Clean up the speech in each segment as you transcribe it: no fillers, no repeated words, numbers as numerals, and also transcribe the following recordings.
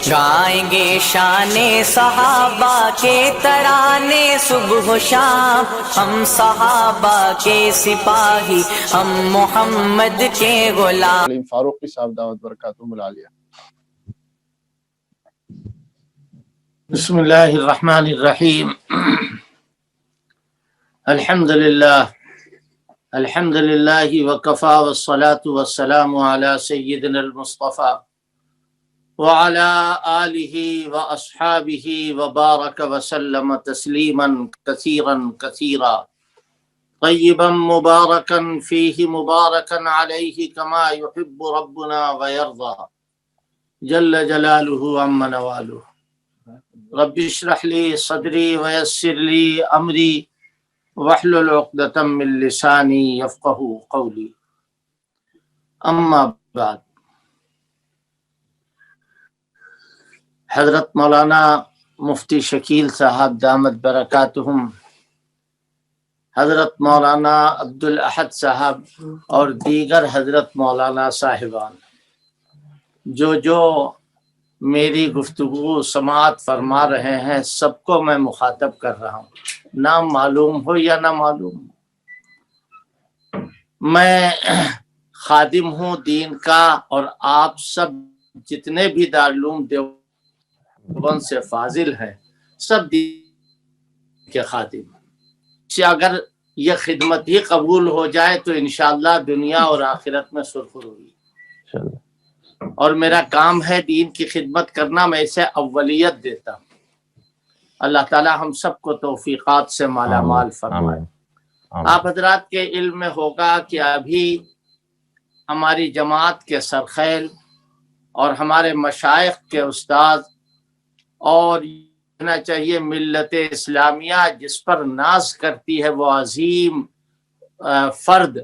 گائیں گے شان صحابہ کے ترانے صبح و شام، ہم صحابہ کے سپاہی، ہم محمد کے غلام۔ فاروقی صاحب دعوت برکاتہم العالیہ۔ بسم اللہ الرحمن الرحیم۔ الحمدللہ وکفا والصلاة والسلام علی سیدنا المصطفى وعلى آلہ واصحابہ وبارک وسلم تسلیما کثیرا کثیرا طیبا مبارکا فیہ مبارکا علیہ کما یحب ربنا ویرضى جل جلالہ عم نوالہ۔ رب اشرح لی صدری ویسر لی امری واحلل عقدۃ من لسانی یفقہوا قولی، اما بعد۔ حضرت مولانا مفتی شکیل صاحب دامت برکاتہم، حضرت مولانا عبدالاحد صاحب اور دیگر حضرت مولانا صاحبان جو میری گفتگو سماعت فرما رہے ہیں، سب کو میں مخاطب کر رہا ہوں، نام معلوم ہو یا نہ معلوم ہو۔ میں خادم ہوں دین کا، اور آپ سب جتنے بھی دارالعلوم دیوبند سے فاضل ہیں سب دین کے خادم ہیں۔ اگر یہ خدمت ہی قبول ہو جائے تو انشاءاللہ دنیا اور آخرت میں سرخرو ہوگی، اور میرا کام ہے دین کی خدمت کرنا، میں اسے اولیت دیتا ہوں۔ اللہ تعالی ہم سب کو توفیقات سے مالا مال فرمائے۔ آپ حضرات کے علم میں ہوگا کہ ابھی ہماری جماعت کے سرخیل اور ہمارے مشائخ کے استاد، اور کہنا چاہیے ملت اسلامیہ جس پر ناز کرتی ہے، وہ عظیم فرد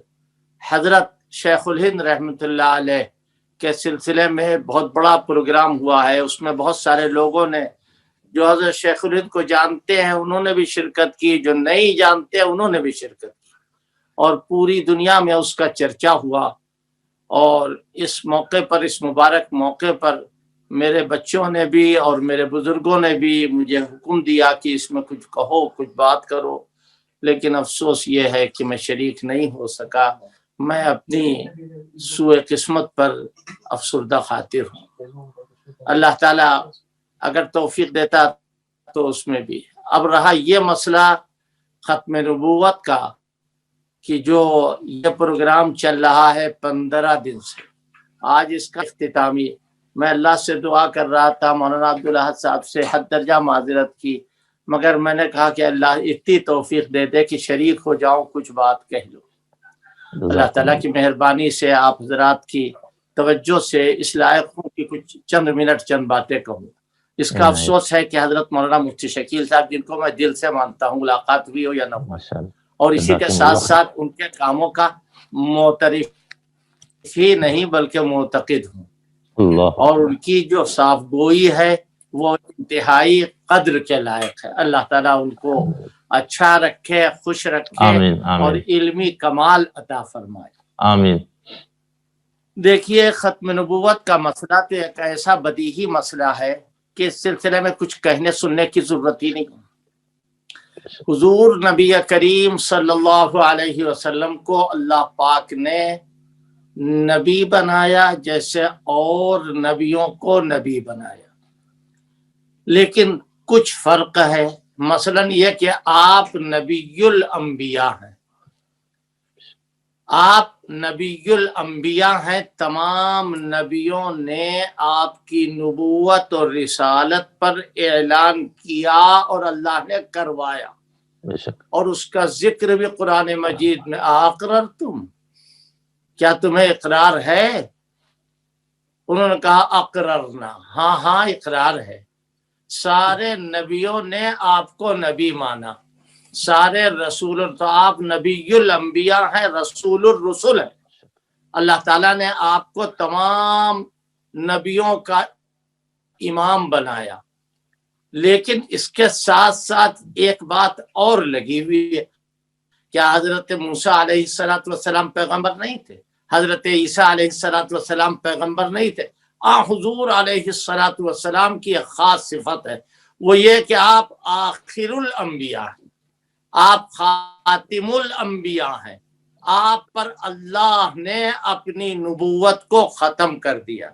حضرت شیخ الہند رحمۃ اللہ علیہ کے سلسلے میں بہت بڑا پروگرام ہوا ہے۔ اس میں بہت سارے لوگوں نے، جو حضرت شیخ الہند کو جانتے ہیں انہوں نے بھی شرکت کی، جو نہیں جانتے انہوں نے بھی شرکت کی، اور پوری دنیا میں اس کا چرچا ہوا۔ اور اس موقع پر، اس مبارک موقع پر، میرے بچوں نے بھی اور میرے بزرگوں نے بھی مجھے حکم دیا کہ اس میں کچھ کہو، کچھ بات کرو، لیکن افسوس یہ ہے کہ میں شریک نہیں ہو سکا۔ میں اپنی سوء قسمت پر افسردہ خاطر ہوں۔ اللہ تعالیٰ اگر توفیق دیتا تو اس میں بھی۔ اب رہا یہ مسئلہ ختم نبوت کا، کہ جو یہ پروگرام چل رہا ہے 15 دن سے، آج اس کا اختتامی۔ میں اللہ سے دعا کر رہا تھا، مولانا عبدالاحد صاحب سے حد درجہ معذرت کی، مگر میں نے کہا کہ اللہ اتنی توفیق دے دے کہ شریک ہو جاؤں، کچھ بات کہہ لوں۔ اللہ تعالیٰ کی مہربانی سے آپ حضرات کی توجہ سے اس لائق ہوں کہ کچھ چند منٹ چند باتیں کہوں۔ اس کا افسوس ہے کہ حضرت مولانا مفتی شکیل صاحب، جن کو میں دل سے مانتا ہوں، ملاقات ہوئی ہو یا نہ ہو، اور اسی کے ساتھ ساتھ ان کے کاموں کا معترف ہی نہیں بلکہ معتقد ہوں، اور ان کی جو صاف گوئی ہے وہ انتہائی قدر کے لائق ہے۔ اللہ تعالیٰ ان کو اچھا رکھے، خوش رکھے، آمین آمین، اور علمی کمال عطا فرمائے، آمین۔ دیکھیے، ختم نبوت کا مسئلہ تو ایک ایسا بدیہی مسئلہ ہے کہ اس سلسلے میں کچھ کہنے سننے کی ضرورت ہی نہیں۔ حضور نبی کریم صلی اللہ علیہ وسلم کو اللہ پاک نے نبی بنایا جیسے اور نبیوں کو نبی بنایا، لیکن کچھ فرق ہے۔ مثلا یہ کہ آپ نبی الانبیاء ہیں، آپ نبی الانبیاء ہیں، تمام نبیوں نے آپ کی نبوت اور رسالت پر اعلان کیا اور اللہ نے کروایا، اور اس کا ذکر بھی قرآن مجید میں۔ اقررتم، کیا تمہیں اقرار ہے؟ انہوں نے کہا اقررنا، ہاں ہاں اقرار ہے۔ سارے نبیوں نے آپ کو نبی مانا، سارے رسول، تو آپ نبی الانبیاء ہیں، رسول الرسل ہیں۔ اللہ تعالیٰ نے آپ کو تمام نبیوں کا امام بنایا، لیکن اس کے ساتھ ساتھ ایک بات اور لگی ہوئی ہے۔ کیا حضرت موسیٰ علیہ السلام پیغمبر نہیں تھے؟ حضرت عیسیٰ علیہ السلام پیغمبر نہیں تھے؟ حضور علیہ الصلوۃ والسلام کی ایک خاص صفت ہے، وہ یہ کہ آپ آخر الانبیاء ہیں، آپ خاتم الانبیاء ہیں، آپ پر اللہ نے اپنی نبوت کو ختم کر دیا۔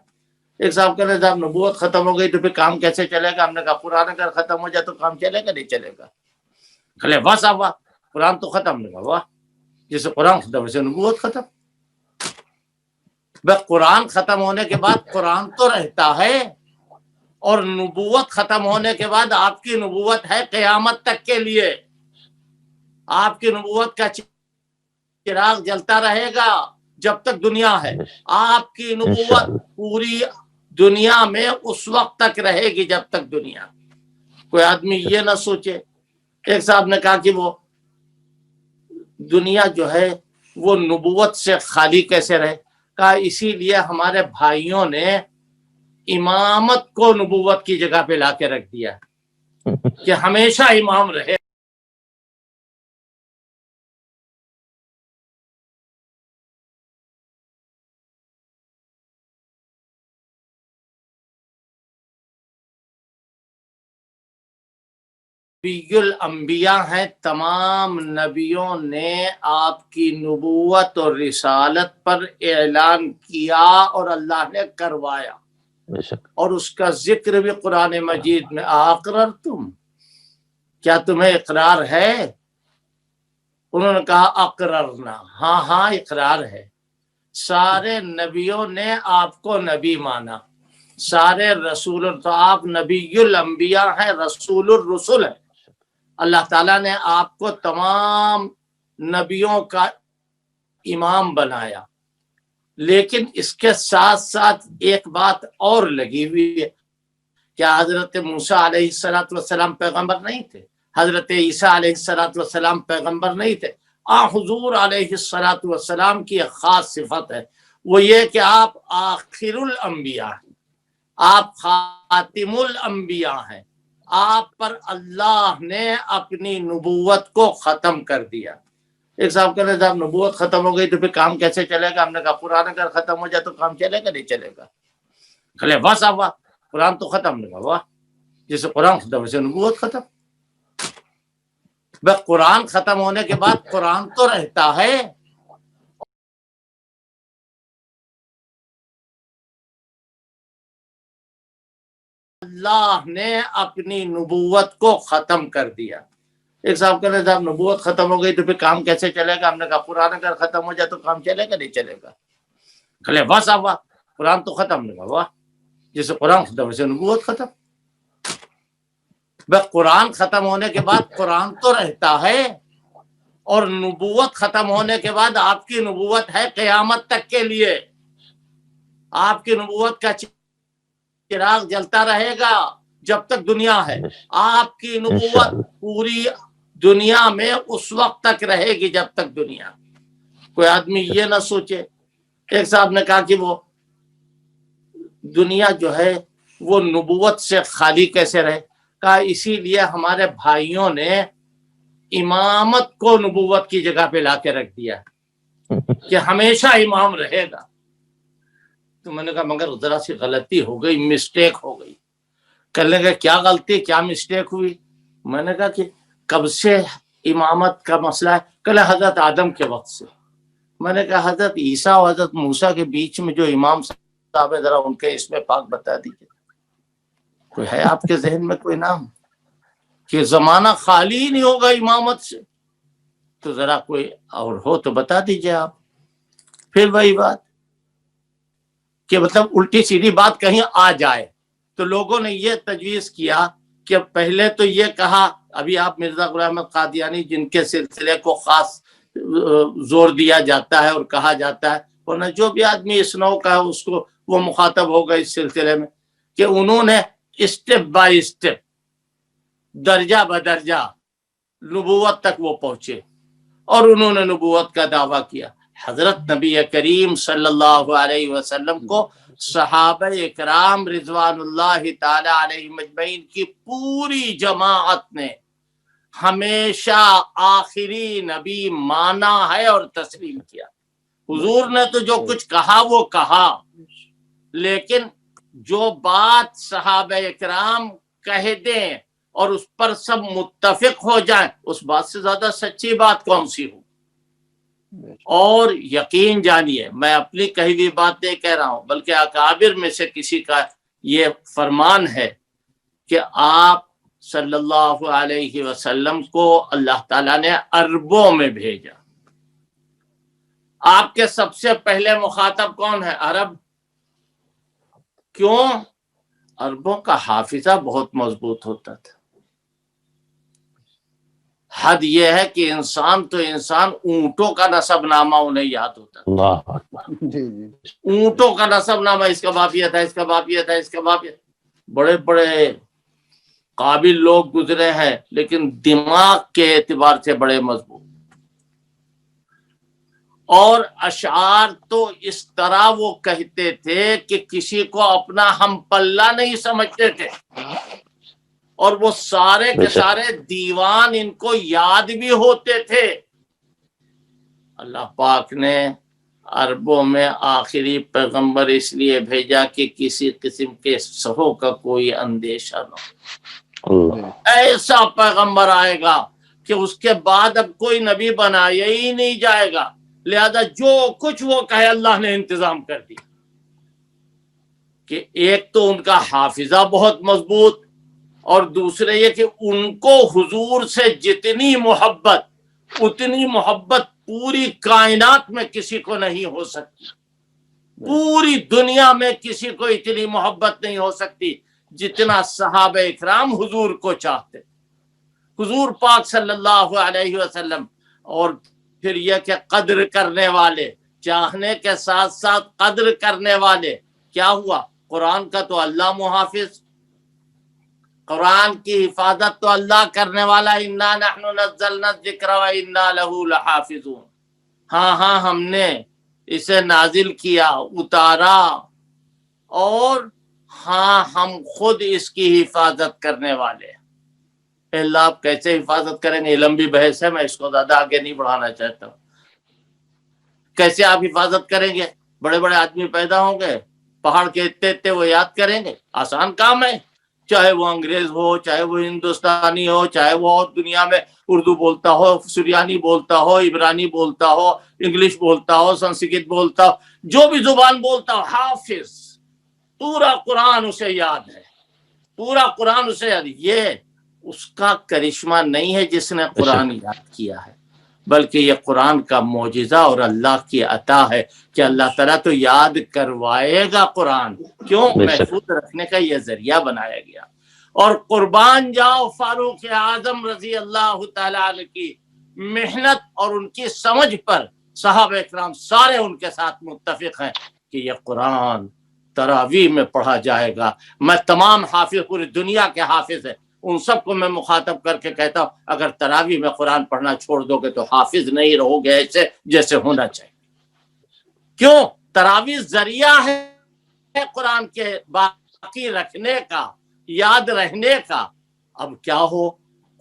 ایک صاحب کہہ رہے صاحب نبوت ختم ہو گئی تو پھر کام کیسے چلے گا؟ ہم نے کہا قرآن اگر ختم ہو جائے تو کام چلے گا نہیں چلے گا؟ کھلے واہ صاحب واہ، قرآن تو ختم نہیں ہوا، واہ جیسے قرآن ختم ویسے نبوت ختم۔ بس قرآن ختم ہونے کے بعد قرآن تو رہتا ہے، اور نبوت ختم ہونے کے بعد آپ کی نبوت ہے قیامت تک کے لیے، آپ کی نبوت کا چراغ جلتا رہے گا جب تک دنیا ہے، آپ کی نبوت پوری دنیا میں اس وقت تک رہے گی جب تک دنیا۔ کوئی آدمی یہ نہ سوچے، ایک صاحب نے کہا کہ وہ دنیا جو ہے وہ نبوت سے خالی کیسے رہے؟ کہا اسی لیے ہمارے بھائیوں نے امامت کو نبوت کی جگہ پہ لا کے رکھ دیا کہ ہمیشہ امام رہے۔ نبی الانبیاء ہیں، تمام نبیوں نے آپ کی نبوت اور رسالت پر اعلان کیا اور اللہ نے کروایا، اور اس کا ذکر بھی قرآن مجید میں اقررتم، کیا تمہیں اقرار ہے؟ انہوں نے کہا اقررنا، ہاں ہاں اقرار ہے۔ سارے نبیوں نے آپ کو نبی مانا، سارے رسول، تو آپ نبی الانبیاء ہیں، رسول الرسل ہیں۔ اللہ تعالیٰ نے آپ کو تمام نبیوں کا امام بنایا، لیکن اس کے ساتھ ساتھ ایک بات اور لگی ہوئی ہے، کیا حضرت موسیٰ علیہ السلام پیغمبر نہیں تھے؟ حضرت عیسیٰ علیہ السلام پیغمبر نہیں تھے؟ حضور علیہ السلام کی ایک خاص صفت ہے، وہ یہ کہ آپ آخر الانبیاء ہیں، آپ خاتم الانبیاء ہیں، آپ پر اللہ نے اپنی نبوت کو ختم کر دیا۔ ایک صاحب کہہ رہے صاحب نبوت ختم ہو گئی تو پھر کام کیسے چلے گا؟ ہم نے کہا قرآن اگر ختم ہو جائے تو کام چلے گا نہیں چلے گا؟ کھلے واہ صاحب واہ، قرآن تو ختم نہیں ہوا، واہ جیسے قرآن ختم ویسے نبوت ختم۔ بس قرآن ختم ہونے کے بعد قرآن تو رہتا ہے، اللہ نے اپنی نبوت کو ختم کر دیا۔ ایک صاحب کہہ رہے صاحب نبوت ختم ہو گئی تو پھر کام کیسے چلے گا؟ ہم نے کہا قرآن اگر ختم ہو جائے تو کام چلے گا نہیں چلے گا؟ کھلے واہ صاحب واہ، قرآن تو ختم نہیں ہوا، واہ جیسے قرآن ختم ویسے نبوت ختم۔ بس قرآن ختم ہونے کے بعد قرآن تو رہتا ہے، اور نبوت ختم ہونے کے بعد آپ کی نبوت ہے قیامت تک کے لیے، آپ کی نبوت کا چراغ جلتا رہے گا جب تک دنیا ہے، آپ کی نبوت پوری دنیا میں اس وقت تک رہے گی جب تک دنیا۔ کوئی آدمی یہ نہ سوچے، ایک صاحب نے کہا کہ وہ دنیا جو ہے وہ نبوت سے خالی کیسے رہے؟ کہا اسی لیے ہمارے بھائیوں نے امامت کو نبوت کی جگہ پہ لا کے رکھ دیا کہ ہمیشہ امام رہے گا۔ تو میں نے کہا مگر ذرا سی غلطی ہو گئی، مسٹیک ہو گئی۔ کہنے لگے کیا غلطی، کیا مسٹیک ہوئی؟ میں نے کہا کہ کب سے امامت کا مسئلہ ہے؟ کہنے حضرت آدم کے وقت سے۔ میں نے کہا حضرت عیسیٰ اور حضرت موسیٰ کے بیچ میں جو امام صاحب ہے، ذرا ان کے اس میں پاک بتا دیجیے، کوئی ہے آپ کے ذہن میں کوئی نام کہ زمانہ خالی ہی نہیں ہوگا امامت سے؟ تو ذرا کوئی اور ہو تو بتا دیجیے آپ۔ پھر وہی بات کہ مطلب الٹی سیدھی بات کہیں آ جائے، تو لوگوں نے یہ تجویز کیا کہ پہلے تو یہ کہا، ابھی آپ مرزا غلام احمد قادیانی جن کے سلسلے کو خاص زور دیا جاتا ہے اور کہا جاتا ہے، ورنہ جو بھی آدمی اس نوع کا ہے اس کو وہ مخاطب ہوگا اس سلسلے میں، کہ انہوں نے اسٹیپ بائی اسٹیپ، درجہ بدرجہ نبوت تک وہ پہنچے، اور انہوں نے نبوت کا دعویٰ کیا۔ حضرت نبی کریم صلی اللہ علیہ وسلم کو صحابہ اکرام رضوان اللہ تعالی علیہ مجمعین کی پوری جماعت نے ہمیشہ آخری نبی مانا ہے اور تسلیم کیا۔ حضور نے تو جو کچھ کہا وہ کہا، لیکن جو بات صحابہ اکرام کہہ دیں اور اس پر سب متفق ہو جائیں، اس بات سے زیادہ سچی بات کون سی ہو؟ اور یقین جانیے، میں اپنی کہی ہوئی بات نہیں کہہ رہا ہوں، بلکہ اکابر میں سے کسی کا یہ فرمان ہے کہ آپ صلی اللہ علیہ وسلم کو اللہ تعالیٰ نے عربوں میں بھیجا۔ آپ کے سب سے پہلے مخاطب کون ہے؟ عرب۔ کیوں؟ عربوں کا حافظہ بہت مضبوط ہوتا تھا۔ حد یہ ہے کہ انسان تو انسان، اونٹوں کا نسب نامہ انہیں یاد ہوتا تھا۔ اللہ اکبر۔ جی جی اونٹوں کا نسب نامہ، اس کا باپ یہ تھا، اس کا باپ یہ تھا، اس کا باپ یہ۔ بڑے بڑے قابل لوگ گزرے ہیں، لیکن دماغ کے اعتبار سے بڑے مضبوط۔ اور اشعار تو اس طرح وہ کہتے تھے کہ کسی کو اپنا ہم پلہ نہیں سمجھتے تھے، اور وہ سارے کے سارے دیوان ان کو یاد بھی ہوتے تھے۔ اللہ پاک نے عربوں میں آخری پیغمبر اس لیے بھیجا کہ کسی قسم کے سہو کا کوئی اندیشہ نہ ہو۔ اللہ۔ ایسا پیغمبر آئے گا کہ اس کے بعد اب کوئی نبی بنایا ہی نہیں جائے گا، لہذا جو کچھ وہ کہے اللہ نے انتظام کر دیا۔ کہ ایک تو ان کا حافظہ بہت مضبوط، اور دوسرے یہ کہ ان کو حضور سے جتنی محبت، اتنی محبت پوری کائنات میں کسی کو نہیں ہو سکتی۔ پوری دنیا میں کسی کو اتنی محبت نہیں ہو سکتی جتنا صحابہ اکرام حضور کو چاہتے، حضور پاک صلی اللہ علیہ وسلم۔ اور پھر یہ کہ قدر کرنے والے، چاہنے کے ساتھ ساتھ قدر کرنے والے۔ کیا ہوا؟ قرآن کا تو اللہ محافظ، قرآن کی حفاظت تو اللہ کرنے والا، انا نحن نزلنا الذکر وانا لہ لحافظون۔ ہاں ہم نے اسے نازل کیا، اتارا، اور ہاں ہم خود اس کی حفاظت کرنے والے ہیں۔ اللہ آپ کیسے حفاظت کریں گے؟ یہ لمبی بحث ہے، میں اس کو زیادہ آگے نہیں بڑھانا چاہتا ہوں۔ کیسے آپ حفاظت کریں گے؟ بڑے بڑے آدمی پیدا ہوں گے، پہاڑ کے اتنے وہ یاد کریں گے؟ آسان کام ہے۔ چاہے وہ انگریز ہو، چاہے وہ ہندوستانی ہو، چاہے وہ دنیا میں اردو بولتا ہو، سریانی بولتا ہو، عبرانی بولتا ہو، انگلش بولتا ہو، سنسکرت بولتا ہو، جو بھی زبان بولتا ہو، حافظ، پورا قرآن اسے یاد ہے، پورا قرآن اسے یاد ہے۔ یہ اس کا کرشمہ نہیں ہے جس نے قرآن یاد کیا ہے، بلکہ یہ قرآن کا معجزہ اور اللہ کی عطا ہے کہ اللہ تعالیٰ تو یاد کروائے گا قرآن۔ کیوں؟ محفوظ رکھنے کا یہ ذریعہ بنایا گیا۔ اور قربان جاؤ فاروق اعظم رضی اللہ تعالیٰ عنہ کی محنت اور ان کی سمجھ پر، صحابہ اکرام سارے ان کے ساتھ متفق ہیں کہ یہ قرآن تراویح میں پڑھا جائے گا۔ میں تمام حافظ، پوری دنیا کے حافظ ہیں، ان سب کو میں مخاطب کر کے کہتا ہوں اگر تراویح میں قرآن پڑھنا چھوڑ دو گے تو حافظ نہیں رہو گے ایسے جیسے ہونا چاہیے۔ کیوں؟ تراویح ذریعہ ہے قرآن کے باقی رکھنے کا، یاد رہنے کا۔ اب کیا ہو،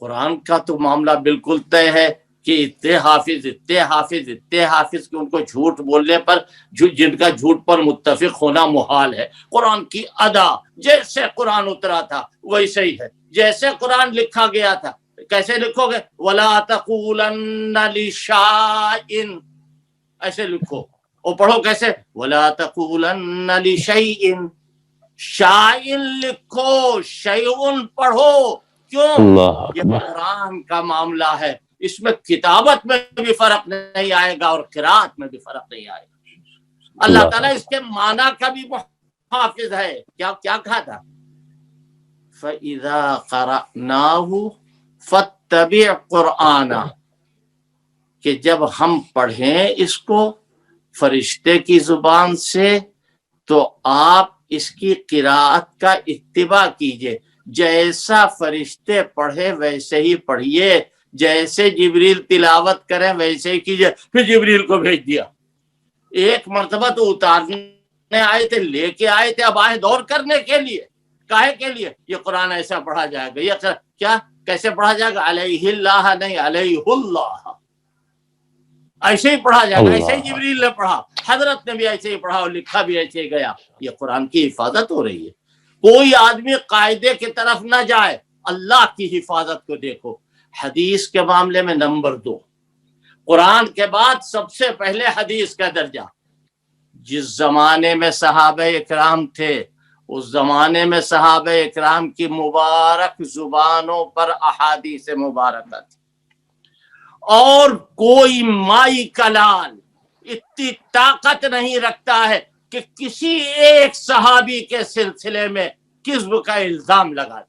قرآن کا تو معاملہ بالکل طے ہے کہ اتنے حافظ اتنے حافظ اتنے حافظ کہ ان کو جھوٹ بولنے پر، جن کا جھوٹ پر متفق ہونا محال ہے۔ قرآن کی ادا جیسے قرآن اترا تھا ویسے ہی ہے، جیسے قرآن لکھا گیا تھا۔ کیسے لکھو گے؟ وَلَا تَقُولَنَّ لِشَيْءٍ، ایسے لکھو۔ اور پڑھو کیسے؟ وَلَا تَقُولَنَّ لِشَيْءٍ، شَيْءٍ لکھو، شَيْءٌ پڑھو۔ کیوں؟ یہ قرآن کا معاملہ ہے، اس میں کتابت میں بھی فرق نہیں آئے گا اور قرات میں بھی فرق نہیں آئے گا۔ اللہ تعالیٰ اس کے معنی کا بھی محافظ ہے۔ کیا کہا تھا؟ فَإِذَا قَرَأْنَاهُ فَاتَّبِعْ قُرْآنَهُ، کہ جب ہم پڑھیں اس کو فرشتے کی زبان سے تو آپ اس کی قراءت کا اتباع کیجئے، جیسا فرشتے پڑھے ویسے ہی پڑھیے، جیسے جبریل تلاوت کریں ویسے ہی کیجئے۔ پھر جبریل کو بھیج دیا۔ ایک مرتبہ تو اتارنے آئے تھے، لے کے آئے تھے، اب آئے دور کرنے کے لیے۔ کاہے کے لیے؟ یہ قرآن ایسا پڑھا جائے گا۔ یہ کیا کیسے پڑھا جائے گا؟ علیہ اللہ نہیں، علیہ اللہ۔ ایسے ہی پڑھا جائے گا، ایسے ہی جبریل نے پڑھا، حضرت نے بھی ایسے ہی پڑھا اور لکھا بھی ایسے ہی گیا. یہ قرآن کی حفاظت ہو رہی ہے. کوئی آدمی قاعدے کی طرف نہ جائے، اللہ کی حفاظت کو دیکھو. حدیث کے معاملے میں نمبر 2، قرآن کے بعد سب سے پہلے حدیث کا درجہ. جس زمانے میں صحابہ اکرام تھے اس زمانے میں صحابہ اکرام کی مبارک زبانوں پر احادیث مبارکہ تھی، اور کوئی مائی کلال اتنی طاقت نہیں رکھتا ہے کہ کسی ایک صحابی کے سلسلے میں کذب کا الزام لگا دے.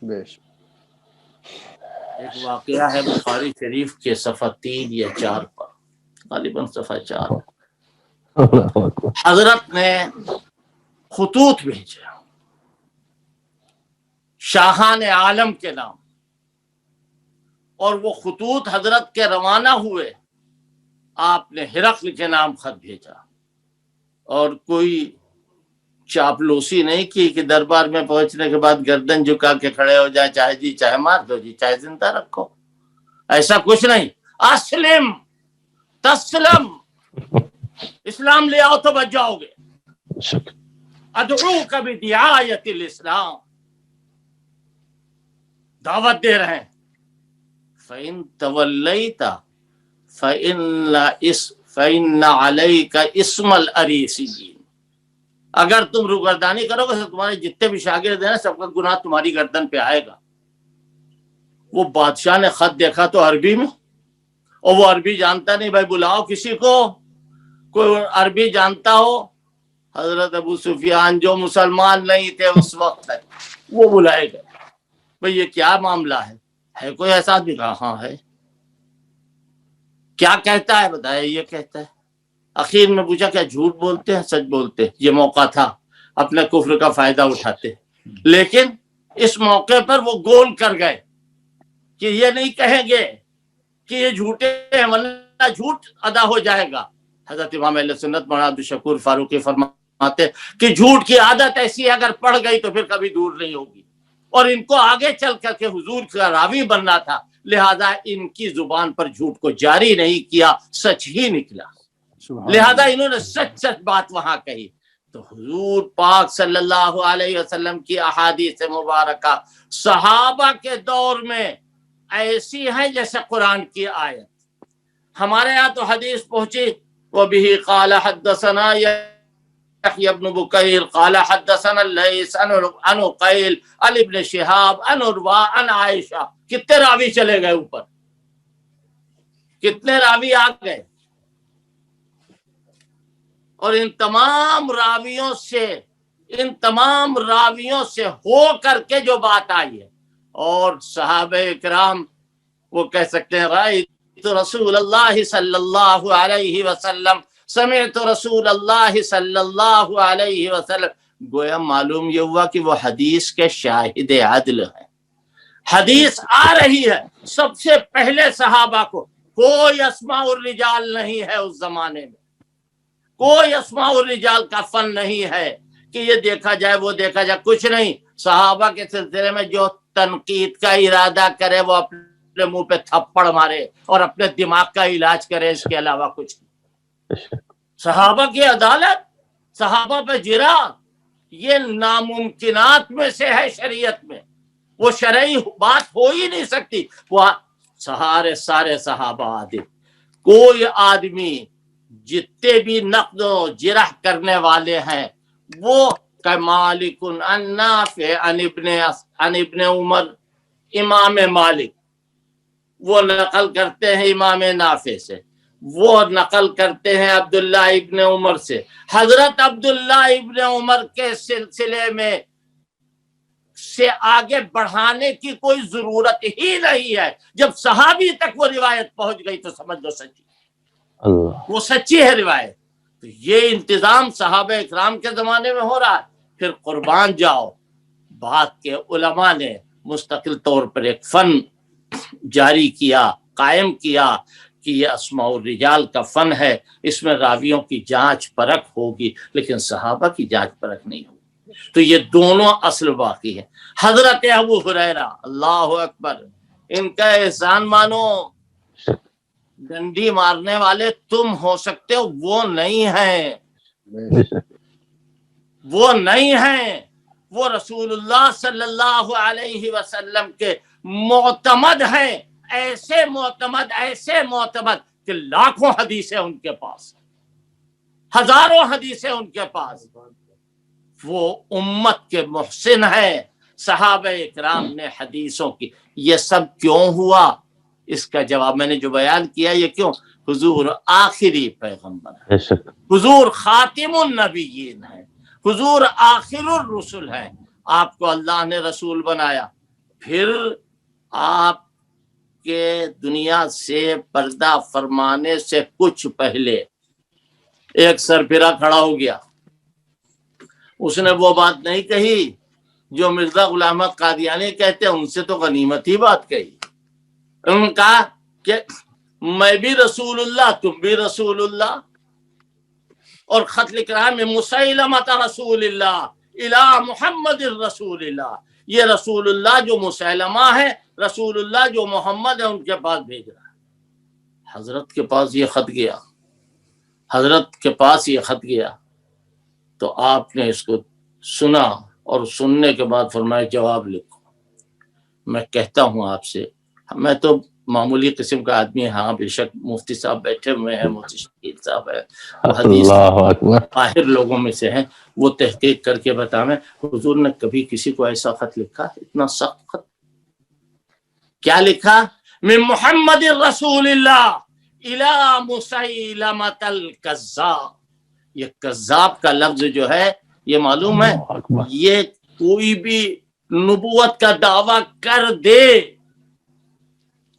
بے شک. ایک واقعہ ہے بخاری شریف کے صفحہ 3 یا 4 پر، غالباً صفحہ 4. حضرت نے خطوط بھیجے شاہان عالم کے نام، اور وہ خطوط حضرت کے روانہ ہوئے. آپ نے ہرقل کے نام خط بھیجا، اور کوئی چاپلوسی نہیں کی کہ دربار میں پہنچنے کے بعد گردن جھکا کے کھڑے ہو جائے، چاہے جی چاہے مار دو جی چاہے زندہ رکھو. ایسا کچھ نہیں. اسلم تسلم، اسلام لے آؤ تو بچ جاؤ گے. ادعوک بدعایت الاسلام، دعوت دے رہے ہیں. فَإِن تَوَلَّيْتَ فَإِنَّ عَلَيْكَ اسْمَ الْأَرِيسِيِّينَ، اگر تم روگردانی کرو گے تو تمہارے جتنے بھی شاگرد ہیں سب کا گناہ تمہاری گردن پہ آئے گا. وہ بادشاہ نے خط دیکھا تو عربی میں، اور وہ عربی جانتا نہیں. بھائی بلاؤ کسی کو، کوئی عربی جانتا ہو. حضرت ابو سفیان جو مسلمان نہیں تھے اس وقت تک، وہ بلائے گئے. بھئی یہ کیا معاملہ ہے کوئی ایسا بھی؟ کہا ہاں ہے. کیا کہتا ہے بتایا؟ یہ کہتا ہے. اخیر میں پوچھا کیا جھوٹ بولتے ہیں سچ بولتے ہیں؟ یہ موقع تھا، اپنے کفر کا فائدہ اٹھاتے. لیکن اس موقع پر وہ گول کر گئے کہ یہ نہیں کہیں گے کہ یہ جھوٹے ہیں ورنہ جھوٹ ادا ہو جائے گا. حضرت امام اہل سنت مولانا عبدالشکور فاروقی فرماتے کہ جھوٹ کی عادت ایسی ہے اگر پڑ گئی تو پھر کبھی دور نہیں ہوگی، اور ان کو آگے چل کر کے حضور کا راوی بننا تھا، لہذا ان کی زبان پر جھوٹ کو جاری نہیں کیا، سچ ہی نکلا. لہذا انہوں نے سچ سچ بات وہاں کہی. تو حضور پاک صلی اللہ علیہ وسلم کی احادیث مبارکہ صحابہ کے دور میں ایسی ہیں جیسے قرآن کی آیت. ہمارے یہاں تو حدیث پہنچی وَبِهِ قَالَ حَدَّثَنَا يحيى بن بكير قال حدثنا الليث عن عقيل عن ابن شهاب عن عروة عن عائشہ. کتنے راوی چلے گئے اوپر، کتنے راوی آ گئے. اور ان تمام راویوں سے ہو کر کے جو بات آئی ہے. اور صحابہ کرام وہ کہہ سکتے ہیں رأیت رسول اللہ صلی اللہ علیہ وسلم، سمعت رسول اللہ صلی اللہ علیہ وسلم. گویا معلوم یہ ہوا کہ وہ حدیث کے شاہد عدل ہیں. حدیث آ رہی ہے سب سے پہلے صحابہ کو. کوئی اسماء الرجال نہیں ہے اس زمانے میں، کوئی اسماء الرجال کا فن نہیں ہے کہ یہ دیکھا جائے وہ دیکھا جائے، کچھ نہیں. صحابہ کے سلسلے میں جو تنقید کا ارادہ کرے وہ اپنے منہ پہ تھپڑ مارے اور اپنے دماغ کا علاج کرے، اس کے علاوہ کچھ نہیں. صحابہ کی عدالت، صحابہ پہ جرا، یہ ناممکنات میں سے ہے شریعت میں. وہ شرعی بات ہو ہی نہیں سکتی. وہ سارے صحابہ عادل. کوئی آدمی جتنے بھی نقد و جرح کرنے والے ہیں وہ کہ مالک عن نافع عن ابن عمر، امام مالک وہ نقل کرتے ہیں امام نافع سے، وہ نقل کرتے ہیں عبداللہ ابن عمر سے. حضرت عبداللہ ابن عمر کے سلسلے میں سے آگے بڑھانے کی کوئی ضرورت ہی نہیں ہے. جب صحابی تک وہ روایت پہنچ گئی تو سمجھ لو سچی، وہ سچی ہے روایت. تو یہ انتظام صحابہ اکرام کے زمانے میں ہو رہا ہے. پھر قربان جاؤ، بعد کے علماء نے مستقل طور پر ایک فن جاری کیا، قائم کیا کہ یہ اسماء الرجال کا فن ہے، اس میں راویوں کی جانچ پرکھ ہوگی لیکن صحابہ کی جانچ پرکھ نہیں ہوگی. تو یہ دونوں اصل باقی ہے. حضرت ابو ہریرہ اللہ اکبر، ان کا احسان مانو. ڈنڈی مارنے والے تم ہو سکتے ہو، وہ نہیں ہیں، وہ نہیں ہیں، وہ رسول اللہ صلی اللہ علیہ وسلم کے معتمد ہیں، ایسے معتمد کہ لاکھوں حدیثیں ان کے پاس، ہزاروں حدیثیں ان کے پاس، وہ امت کے محسن ہیں۔ صحابہ اکرام نے حدیثوں کی، یہ سب کیوں ہوا؟ اس کا جواب میں نے جو بیان کیا، یہ کیوں؟ حضور آخری پیغمبر ہے، حضور خاتم النبیین ہے، حضور آخر الرسل ہے، آپ کو اللہ نے رسول بنایا۔ پھر آپ کے دنیا سے پردہ فرمانے سے کچھ پہلے ایک سرفرا کھڑا ہو گیا، اس نے وہ بات نہیں کہی جو مرزا غلام احمد قادیانی کہتے ہیں، ان سے تو غنیمت ہی بات کہی۔ انہوں نے کہا کہ میں بھی رسول اللہ، تم بھی رسول اللہ، اور خط لکھ رہا ہے میں مسیلمۃ رسول اللہ الی محمد رسول اللہ، یہ رسول اللہ جو مسیلمہ ہے، رسول اللہ جو محمد ہے، ان کے پاس بھیج رہا ہے۔ حضرت کے پاس یہ خط گیا، حضرت کے پاس یہ خط گیا تو آپ نے اس کو سنا اور سننے کے بعد فرمایا جواب لکھو۔ میں کہتا ہوں آپ سے، میں تو معمولی قسم کا آدمی، ہاں بے شک مفتی صاحب بیٹھے ہوئے ہیں، مفتی شکیل صاحب ہے، حدیث باہر لوگوں میں سے ہیں، وہ تحقیق کر کے بتائیں حضور نے کبھی کسی کو ایسا خط لکھا، اتنا سخت خط؟ کیا لکھا؟ من محمد رسول اللہ الی مسیلمۃ الکذاب۔ یہ کذاب کا لفظ جو ہے، یہ معلوم ہے، یہ کوئی بھی نبوت کا دعویٰ کر دے،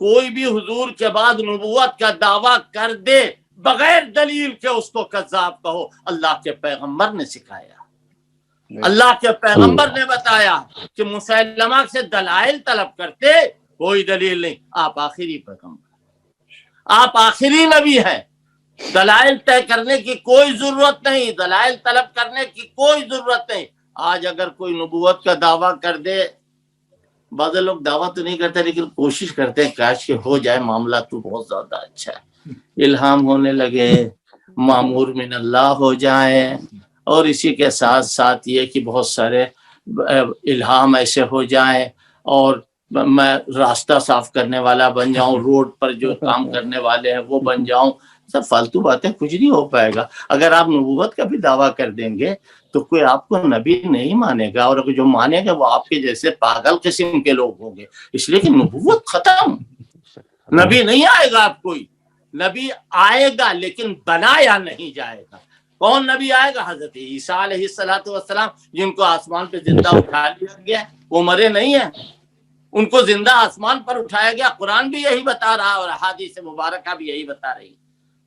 کوئی بھی حضور کے بعد نبوت کا دعویٰ کر دے بغیر دلیل کے اس کو کذاب کہو۔ اللہ کے پیغمبر نے سکھایا، اللہ کے پیغمبر نے بتایا کہ مسیلمہ سے دلائل طلب کرتے، کوئی دلیل نہیں، آپ آخری پیغمبر، آپ آخری نبی ہیں، دلائل طے کرنے کی کوئی ضرورت نہیں، دلائل طلب کرنے کی کوئی ضرورت نہیں۔ آج اگر کوئی نبوت کا دعویٰ کر دے، بعض لوگ دعویٰ تو نہیں کرتے لیکن کوشش کرتے ہیں کاش کہ ہو جائے معاملہ تو بہت زیادہ اچھا ہے، الہام ہونے لگے، مامور من اللہ ہو جائیں، اور اسی کے ساتھ ساتھ یہ کہ بہت سارے الہام ایسے ہو جائیں، اور میں راستہ صاف کرنے والا بن جاؤں، روڈ پر جو کام کرنے والے ہیں وہ بن جاؤں، سب فالتو باتیں، کچھ نہیں ہو پائے گا۔ اگر آپ نبوت کا بھی دعویٰ کر دیں گے تو کوئی آپ کو نبی نہیں مانے گا، اور جو مانے گا وہ آپ کے جیسے پاگل قسم کے لوگ ہوں گے، اس لیے کہ نبوت ختم، نبی نہیں آئے گا۔ آپ کوئی نبی آئے گا لیکن بنایا نہیں جائے گا۔ کون نبی آئے گا؟ حضرت عیسیٰ علیہ السلام، جن کو آسمان پہ زندہ اٹھا لیا گیا، وہ مرے نہیں ہیں، ان کو زندہ آسمان پر اٹھایا گیا۔ قرآن بھی یہی بتا رہا اور احادیث مبارکہ بھی یہی بتا رہی۔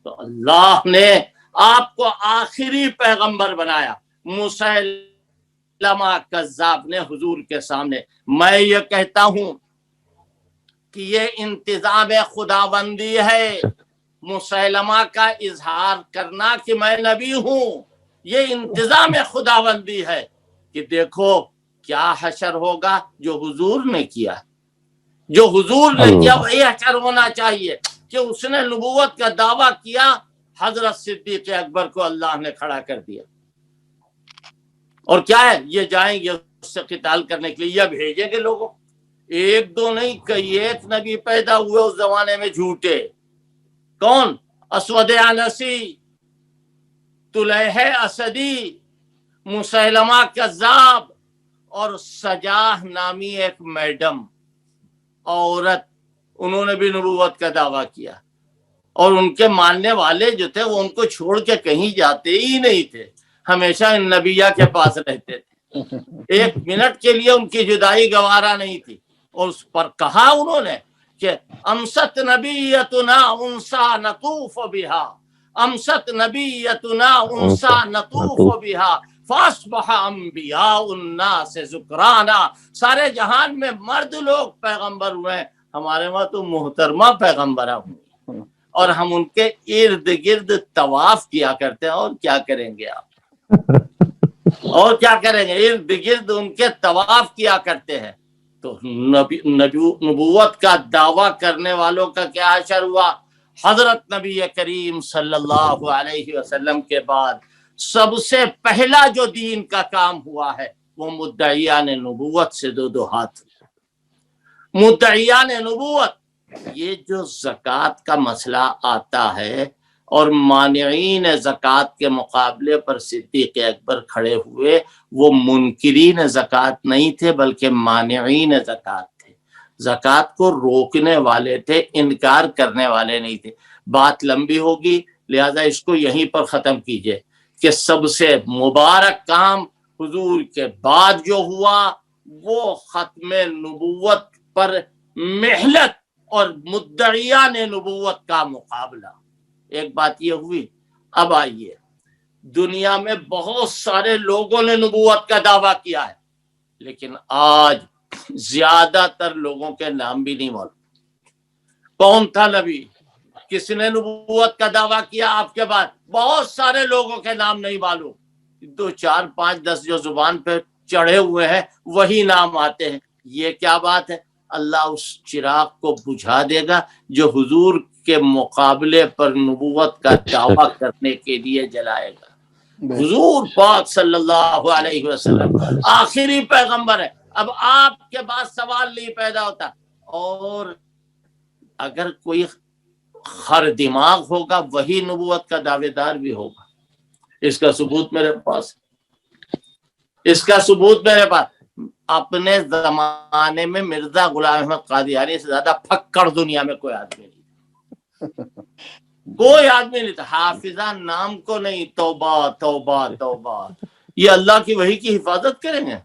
تو اللہ نے آپ کو آخری پیغمبر بنایا۔ مسیلمہ کذاب نے حضور کے سامنے، میں یہ کہتا ہوں کہ یہ انتظام خداوندی ہے، مسیلمہ کا اظہار کرنا کہ میں نبی ہوں، یہ انتظام خداوندی ہے کہ دیکھو کیا حشر ہوگا جو حضور نے کیا، جو حضور نے کیا وہی حشر ہونا چاہیے، کہ اس نے نبوت کا دعویٰ کیا، حضرت صدیق اکبر کو اللہ نے کھڑا کر دیا، اور کیا ہے، یہ جائیں گے اس سے قتال کرنے کے لیے، یہ بھیجیں گے لوگوں، ایک دو نہیں کئی ایک نبی پیدا ہوئے اس زمانے میں جھوٹے۔ کون؟ اسود عنسی، طلحہ اسدی، مسیلمہ کذاب، اور سجاہ نامی ایک میڈم عورت، انہوں نے بھی نبوت کا دعویٰ کیا، اور ان کے ماننے والے جو تھے وہ ان کو چھوڑ کے کہیں جاتے ہی نہیں تھے، ہمیشہ ان نبیہ کے پاس رہتے تھے، ایک منٹ کے لیے ان کی جدائی گوارا نہیں تھی۔ اور اس پر کہا انہوں نے کہ امست نبیتنا انسا نطوف بہا، امست نبیتنا انسا نطوف بہا فاصبح انبیاء الناس ذکرانا۔ سارے جہان میں مرد لوگ پیغمبر ہوئے، ہمارے وہاں تو محترمہ پیغمبرہ ہوئی، اور ہم ان کے ارد گرد طواف کیا کرتے ہیں، اور کیا کریں گے آپ، اور کیا کریں گے، ارد گرد ان کے طواف کیا کرتے ہیں۔ تو نبوت کا دعویٰ کرنے والوں کا کیا حشر ہوا؟ حضرت نبی کریم صلی اللہ علیہ وسلم کے بعد سب سے پہلا جو دین کا کام ہوا ہے وہ مدعیان نبوت سے دو ہاتھ. مدعیان نبوت، یہ جو زکوٰۃ کا مسئلہ آتا ہے اور مانعین زکوٰۃ کے مقابلے پر صدیق اکبر کھڑے ہوئے، وہ منکرین زکوٰۃ نہیں تھے بلکہ مانعین زکوٰۃ تھے. زکوٰۃ کو روکنے والے تھے، انکار کرنے والے نہیں تھے. بات لمبی ہوگی لہذا اس کو یہیں پر ختم کیجئے کہ سب سے مبارک کام حضور کے بعد جو ہوا وہ ختم نبوت پر محنت اور مدعیان نبوت کا مقابلہ. ایک بات یہ ہوئی. اب آئیے، دنیا میں بہت سارے لوگوں نے نبوت کا دعویٰ کیا ہے لیکن آج زیادہ تر لوگوں کے نام بھی نہیں معلوم. کون تھا نبی، کس نے نبوت کا دعویٰ کیا آپ کے بعد، بہت سارے لوگوں کے نام نہیں معلوم. 2 4 5 10 جو زبان پہ چڑھے ہوئے ہیں وہی نام آتے ہیں. یہ کیا بات ہے؟ اللہ اس چراغ کو بجھا دے گا جو حضور کے مقابلے پر نبوت کا دعویٰ کرنے کے لیے جلائے گا. حضور پاک صلی اللہ علیہ وسلم آخری پیغمبر ہے. اب آپ کے بعد سوال نہیں پیدا ہوتا. اور اگر کوئی خر دماغ ہوگا وہی نبوت کا دعوے دار بھی ہوگا. اس کا ثبوت میرے پاس، اس کا ثبوت میرے پاس. اپنے زمانے میں مرزا غلام احمد قادیانی سے زیادہ پھکڑ دنیا میں کوئی آدمی نہیں، کوئی آدمی نہیں تھا. حافظہ نام کو نہیں. توبہ توبہ توبہ. یہ اللہ کی وحی کی حفاظت کریں گے.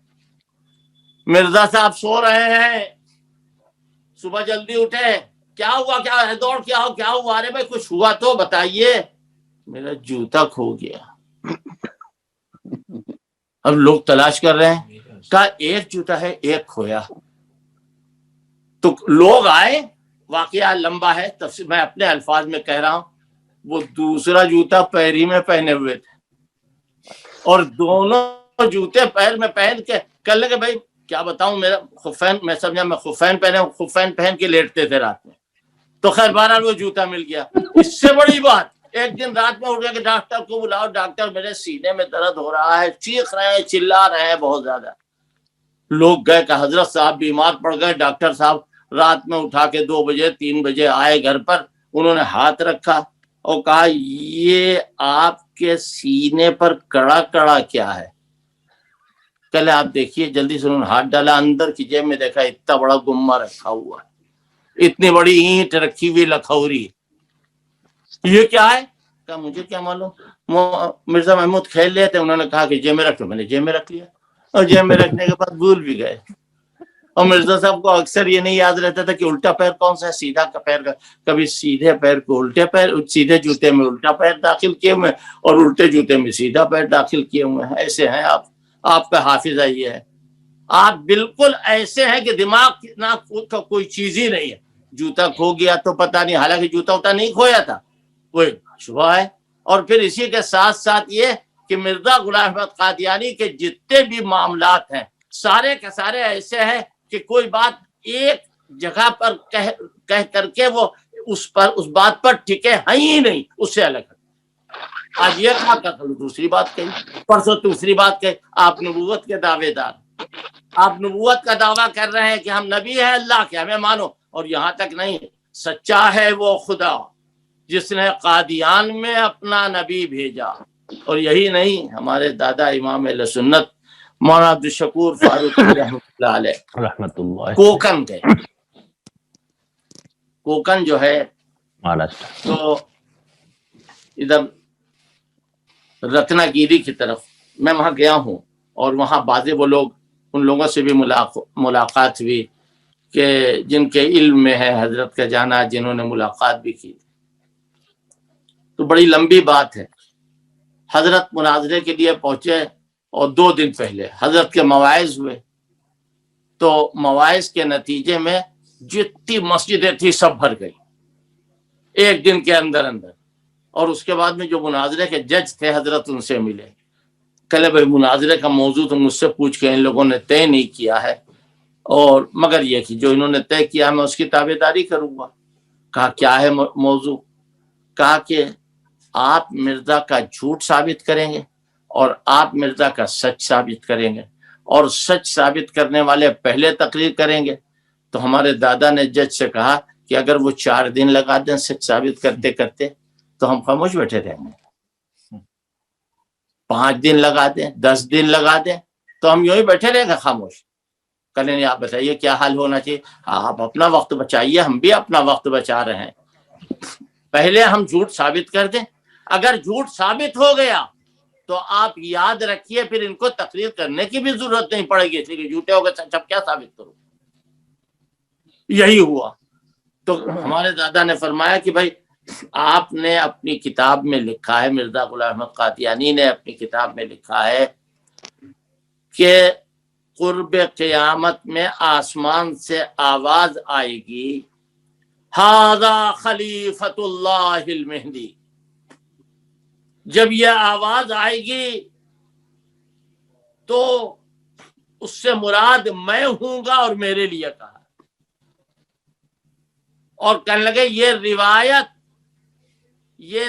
مرزا صاحب سو رہے ہیں، صبح جلدی اٹھے، کیا ہوا، کیا ہے، دوڑ کیا ہوا، ارے بھائی کچھ ہوا تو بتائیے. میرا جوتا کھو گیا. اب لوگ تلاش کر رہے ہیں، کہا ایک جوتا ہے ایک کھویا. تو لوگ آئے، واقعہ لمبا ہے، تفصیل میں اپنے الفاظ میں کہہ رہا ہوں. وہ دوسرا جوتا پیر ہی میں پہنے ہوئے تھے اور دونوں جوتے پیر میں پہن کے کہنے لگے بھائی کیا بتاؤں، میرا خفین، میں سمجھا میں خفین پہنے ہوں، خفین پہن کے لیٹتے تھے رات میں. تو خیر بہرحال وہ جوتا مل گیا. اس سے بڑی بات، ایک دن رات میں اٹھ گیا کہ ڈاکٹر کو بلاؤ، ڈاکٹر میرے سینے میں درد ہو رہا ہے، چیخ رہے ہیں، چلا رہے ہیں بہت زیادہ. لوگ گئے کہ حضرت صاحب بیمار پڑ گئے. ڈاکٹر صاحب رات میں اٹھا کے 2 بجے 3 بجے آئے گھر پر. انہوں نے ہاتھ رکھا اور کہا یہ آپ کے سینے پر کڑا کڑا کیا ہے؟ کہلے آپ دیکھیے. جلدی سے انہوں نے ہاتھ ڈالا اندر کی جیب میں، دیکھا اتنا بڑا گمہ رکھا ہوا ہے، اتنی بڑی اینٹ رکھی ہوئی لکھوری. یہ کیا ہے؟ کہا مجھے کیا معلوم. مرزا محمود کھیل لیے تھے، انہوں نے کہا کہ جیب میں رکھ لو. میں نے جیب میں رکھ لیا اور جیب میں رکھنے کے بعد بھول بھی گئے. اور مرزا صاحب کو اکثر یہ نہیں یاد رہتا تھا کہ الٹا پیر کون سا ہے، سیدھا کا پیر کا. کبھی سیدھے پیر کو الٹے پیر، سیدھے جوتے میں الٹا پیر داخل کیے ہوئے اور الٹے جوتے میں سیدھا پیر داخل کیے ہوئے ہیں. ایسے ہیں آپ کا حافظہ یہ ہے. آپ بالکل ایسے ہیں کہ دماغ نہ کوئی چیز ہی نہیں ہے. جوتا کھو گیا تو پتہ نہیں، حالانکہ جوتا ہوتا نہیں کھویا تھا، کوئی شبہ ہے. اور پھر اسی کے ساتھ ساتھ یہ کہ مرزا غلام احمد قادیانی کے جتنے بھی معاملات ہیں سارے کے سارے ایسے ہیں کہ کوئی بات ایک جگہ پر کہہ کر کے وہ اس بات پر ٹکے ہیں ہی نہیں، اس سے الگ. آج یہ کہا کل دوسری بات کہی، پرسوں دوسری بات کہی. آپ نبوت کے دعوے دار، آپ نبوت کا دعویٰ کر رہے ہیں کہ ہم نبی ہیں اللہ کے، ہمیں مانو. اور یہاں تک نہیں، سچا ہے وہ خدا جس نے قادیان میں اپنا نبی بھیجا. اور یہی نہیں، ہمارے دادا امام اہل سنت مولانا عبدالشکور فاروق رحمۃ اللہ علیہ رحمت اللہ کوکن گئے. کوکن جو ہے تو ادھر رتنا گیری کی طرف، میں وہاں گیا ہوں اور وہاں بعض وہ لوگ، ان لوگوں سے بھی ملاقات ہوئی کہ جن کے علم میں ہے حضرت کا جانا، جنہوں نے ملاقات بھی کی. تو بڑی لمبی بات ہے. حضرت مناظرے کے لیے پہنچے اور 2 دن پہلے حضرت کے مواعظ ہوئے. تو مواعظ کے نتیجے میں جتنی مسجدیں تھی سب بھر گئی ایک دن کے اندر. اور اس کے بعد میں جو مناظرے کے جج تھے حضرت ان سے ملے. کہلے بھائی مناظرے کا موضوع تو مجھ سے پوچھ کے ان لوگوں نے طے نہیں کیا ہے، اور مگر یہ کہ جو انہوں نے طے کیا میں اس کی تابع داری کروں گا. کہا کیا ہے موضوع؟ کہا کہ آپ مرزا کا جھوٹ ثابت کریں گے اور آپ مرزا کا سچ ثابت کریں گے، اور سچ ثابت کرنے والے پہلے تقریر کریں گے۔ تو ہمارے دادا نے جج سے کہا کہ اگر وہ 4 دن لگا دیں سچ ثابت کرتے کرتے تو ہم خاموش بیٹھے رہیں گے، 5 دن لگا دیں، 10 دن لگا دیں تو ہم یوں ہی بیٹھے رہیں گے خاموش۔ کہنے نہیں، آپ بتائیے کیا حل ہونا چاہیے؟ آپ اپنا وقت بچائیے، ہم بھی اپنا وقت بچا رہے ہیں، پہلے ہم جھوٹ ثابت کر دیں، اگر جھوٹ ثابت ہو گیا تو آپ یاد رکھیے پھر ان کو تقریر کرنے کی بھی ضرورت نہیں پڑے گی، اس لیے کہ جھوٹے ہو گئے سچ اب کیا ثابت کرو۔ یہی ہوا۔ تو ہمارے دادا نے فرمایا کہ بھائی آپ نے اپنی کتاب میں لکھا ہے، مرزا غلام احمد قادیانی نے اپنی کتاب میں لکھا ہے کہ قرب قیامت میں آسمان سے آواز آئے گی، ھذا خلیفۃ اللہ المہدی۔ جب یہ آواز آئے گی تو اس سے مراد میں ہوں گا اور میرے لیے کہا، اور کہنے لگے یہ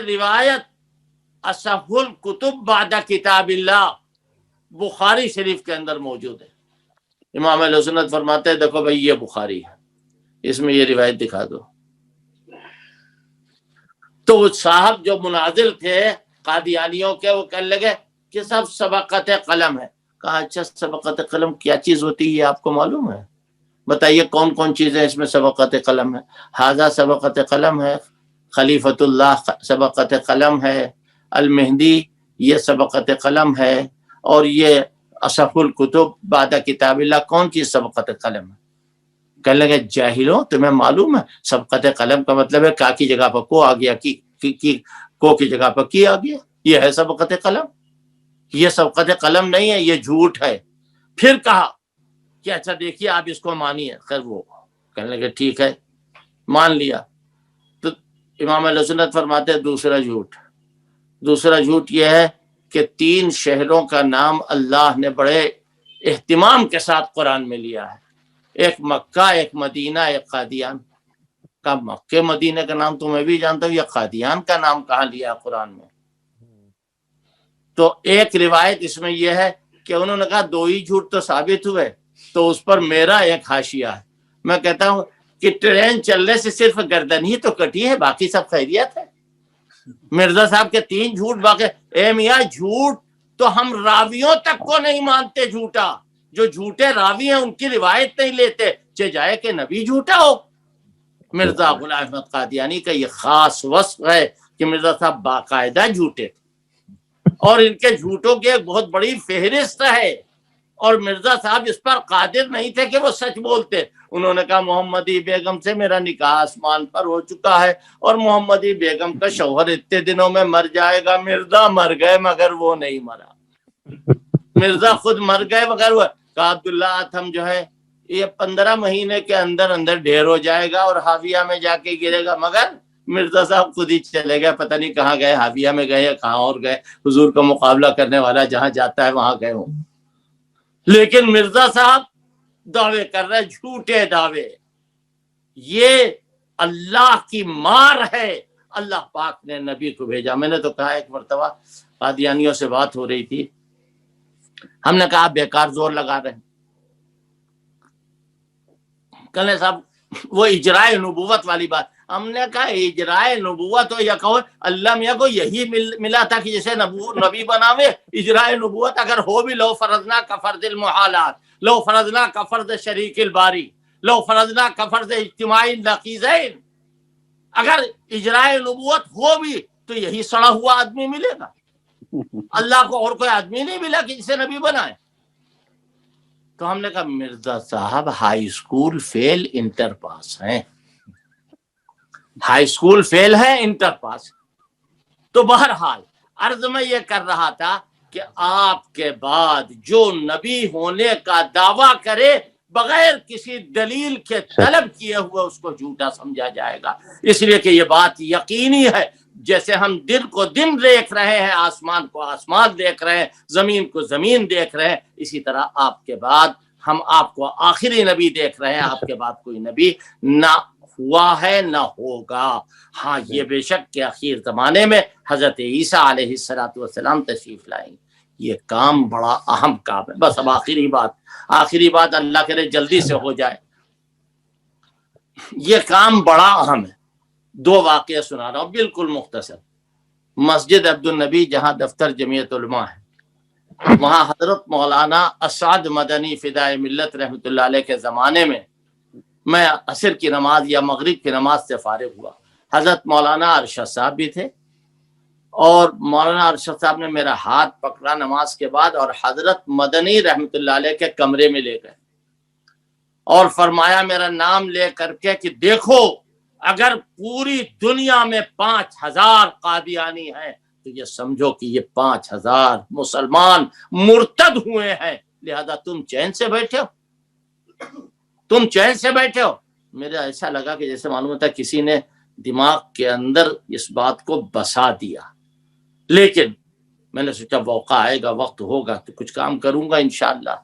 روایت اصح الکتب بعد کتاب اللہ بخاری شریف کے اندر موجود ہے۔ امام اہل سنت فرماتے ہیں دیکھو بھائی یہ بخاری ہے، اس میں یہ روایت دکھا دو۔ تو وہ صاحب جو مناظر تھے قادیانیوں کے، وہ کہنے لگے کہ سب سبقت قلم ہے۔ کہا اچھا سبقت قلم کیا چیز ہوتی ہے یہ آپ کو معلوم ہے؟ بتائیے کون کون چیزیں اس میں سبقت قلم ہے؟ ھذا سبقت قلم ہے، خلیفۃ اللہ سبقت قلم ہے، المہدی یہ سبقت قلم ہے، اور یہ اصح الکتب بعد کتاب اللہ کون چیز سبقت قلم ہے؟ کہنے لگے جاہلوں تمہیں معلوم ہے سبقت قلم کا مطلب ہے کا کی جگہ پر کو آ گیا، کو کی جگہ پر کی آ گیا، یہ ہے سبقت قلم؟ یہ سبقت قلم نہیں ہے، یہ جھوٹ ہے۔ پھر کہا کہ اچھا دیکھیے آپ اس کو مانیے۔ خیر وہ کہنے لگے ٹھیک ہے مان لیا۔ تو امام اہل سنت فرماتے ہیں دوسرا جھوٹ یہ ہے کہ 3 شہروں کا نام اللہ نے بڑے اہتمام کے ساتھ قرآن میں لیا ہے، ایک مکہ، ایک مدینہ، ایک قادیان۔ کا مکہ مدینہ کا نام تو میں بھی جانتا ہوں، یہ قادیان کا نام کہاں لیا قرآن میں؟ تو ایک روایت اس میں یہ ہے کہ انہوں نے کہا 2 ہی جھوٹ تو ثابت ہوئے، تو اس پر میرا ایک حاشیہ ہے۔ میں کہتا ہوں کہ ٹرین چلنے سے صرف گردن ہی تو کٹی ہے، باقی سب خیریت ہے۔ مرزا صاحب کے 3 جھوٹ باقی۔ اے میاں جھوٹ تو ہم راویوں تک کو نہیں مانتے جھوٹا، جو جھوٹے راوی ہیں ان کی روایت نہیں لیتے، چہ جائے کہ نبی جھوٹا ہو۔ مرزا غلام احمد قادیانی کا یہ خاص وصف ہے کہ مرزا صاحب باقاعدہ جھوٹے تھے، اور ان کے جھوٹوں کی ایک بہت بڑی فہرست ہے، اور مرزا صاحب اس پر قادر نہیں تھے کہ وہ سچ بولتے۔ انہوں نے کہا محمدی بیگم سے میرا نکاح آسمان پر ہو چکا ہے، اور محمدی بیگم کا شوہر اتنے دنوں میں مر جائے گا۔ مرزا مر گئے مگر وہ نہیں مرا، مرزا خود مر گئے مگر وہ کہا عبداللہ آتھم جو ہے یہ 15 مہینے کے اندر اندر ڈھیر ہو جائے گا اور حاویہ میں جا کے گرے گا، مگر مرزا صاحب خود ہی چلے گئے، پتہ نہیں کہاں گئے، حاویہ میں گئے یا کہاں اور گئے، حضور کا مقابلہ کرنے والا جہاں جاتا ہے وہاں گئے ہوں۔ لیکن مرزا صاحب دعوے کر رہے، جھوٹے دعوے، یہ اللہ کی مار ہے۔ اللہ پاک نے نبی کو بھیجا۔ میں نے تو کہا ایک مرتبہ قادیانیوں سے بات ہو رہی تھی، ہم نے کہا بیکار زور لگا رہے ہیں۔ کہنے صاحب وہ اجرائے نبوت والی بات، ہم نے کہا اجرائے نبوت ہو یا کہو اللہ میاں کو یہی ملا تھا کہ جسے نبی بناوے، اجرائے نبوت اگر ہو بھی لو فرضنا کا فرض المحالات، لو فرضنا کا فرض شریک الباری، لو فرضنا کا فرض اجتماعی نقیزین، اگر اجرائے نبوت ہو بھی تو یہی سڑا ہوا آدمی ملے گا، اللہ کو اور کوئی آدمی نہیں ملا کہ جسے نبی بنائے۔ تو ہم نے کہا مرزا صاحب ہائی اسکول فیل انٹر پاس ہیں، ہائی اسکول فیل ہے انٹر پاس۔ تو بہرحال عرض میں یہ کر رہا تھا کہ آپ کے بعد جو نبی ہونے کا دعویٰ کرے بغیر کسی دلیل کے طلب کیے ہوئے اس کو جھوٹا سمجھا جائے گا، اس لیے کہ یہ بات یقینی ہے۔ جیسے ہم دن کو دن دیکھ رہے ہیں، آسمان کو آسمان دیکھ رہے ہیں، زمین کو زمین دیکھ رہے ہیں، اسی طرح آپ کے بعد ہم آپ کو آخری نبی دیکھ رہے ہیں، آپ کے بعد کوئی نبی نہ ہوا ہے نہ ہوگا۔ ہاں یہ بے شک کہ اخیر زمانے میں حضرت عیسیٰ علیہ السلام تشریف لائیں گے، یہ کام بڑا اہم کام ہے۔ بس اب آخری بات اللہ کرے جلدی سے ہو جائے، یہ کام بڑا اہم ہے۔ دو واقعہ سنا رہا ہوں بالکل مختصر۔ مسجد عبد النبی جہاں دفتر جمعیت علماء ہے، وہاں حضرت مولانا اسعد مدنی فدائے ملت رحمۃ اللہ علیہ کے زمانے میں میں عصر کی نماز یا مغرب کی نماز سے فارغ ہوا، حضرت مولانا ارشد صاحب بھی تھے، اور مولانا ارشد صاحب نے میرا ہاتھ پکڑا نماز کے بعد اور حضرت مدنی رحمۃ اللہ علیہ کے کمرے میں لے گئے اور فرمایا میرا نام لے کر کے کہ دیکھو اگر پوری دنیا میں 5000 قادیانی ہیں تو یہ سمجھو کہ یہ 5000 مسلمان مرتد ہوئے ہیں، لہذا تم چین سے بیٹھے ہو۔ میرا ایسا لگا کہ جیسے معلوم ہوتا ہے کسی نے دماغ کے اندر اس بات کو بسا دیا، لیکن میں نے سوچا موقع آئے گا، وقت ہوگا تو کچھ کام کروں گا انشاءاللہ۔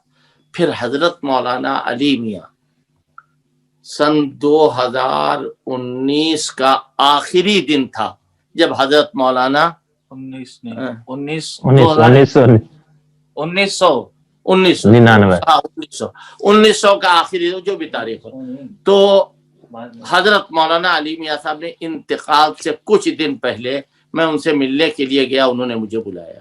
پھر حضرت مولانا علی میاں سن 2019 کا آخری دن تھا جب حضرت مولانا 1900 کا آخری جو بھی تاریخ ہو، تو حضرت مولانا علی میاں صاحب نے انتقال سے کچھ دن پہلے میں ان سے ملنے کے لیے گیا، انہوں نے مجھے بلایا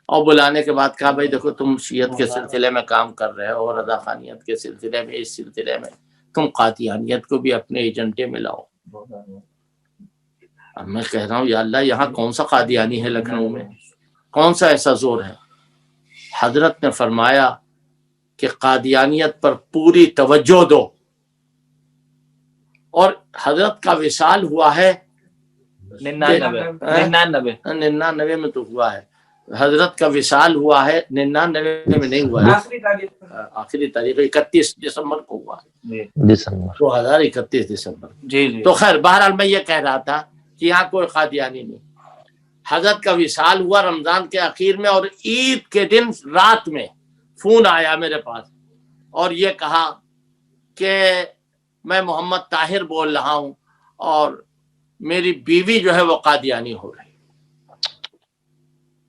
اور بلانے کے بعد کہا بھائی دیکھو تم شیعت کے سلسلے میں کام کر رہے ہو، رضا خانیت کے سلسلے میں، اس سلسلے میں تم قادیانیت کو بھی اپنے ایجنڈے میں لاؤ۔ اب میں کہہ رہا ہوں یا اللہ یہاں کون سا قادیانی ہے لکھنؤ میں، کون سا ایسا زور ہے؟ حضرت نے فرمایا کہ قادیانیت پر پوری توجہ دو، اور حضرت کا وصال ہوا ہے 99 میں تو ہوا ہے، حضرت کا وصال ہوا ہے 99 میں نہیں ہوا ہے، آخری تاریخ 31 دسمبر کو ہوا ہے، 2031 دسمبر۔ تو خیر بہرحال میں یہ کہہ رہا تھا کہ یہاں کوئی قادیانی نہیں، حضرت کا وصال ہوا رمضان کے اخیر میں، اور عید کے دن رات میں فون آیا میرے پاس اور یہ کہا کہ میں محمد طاہر بول رہا ہوں اور میری بیوی جو ہے وہ قادیانی ہو رہی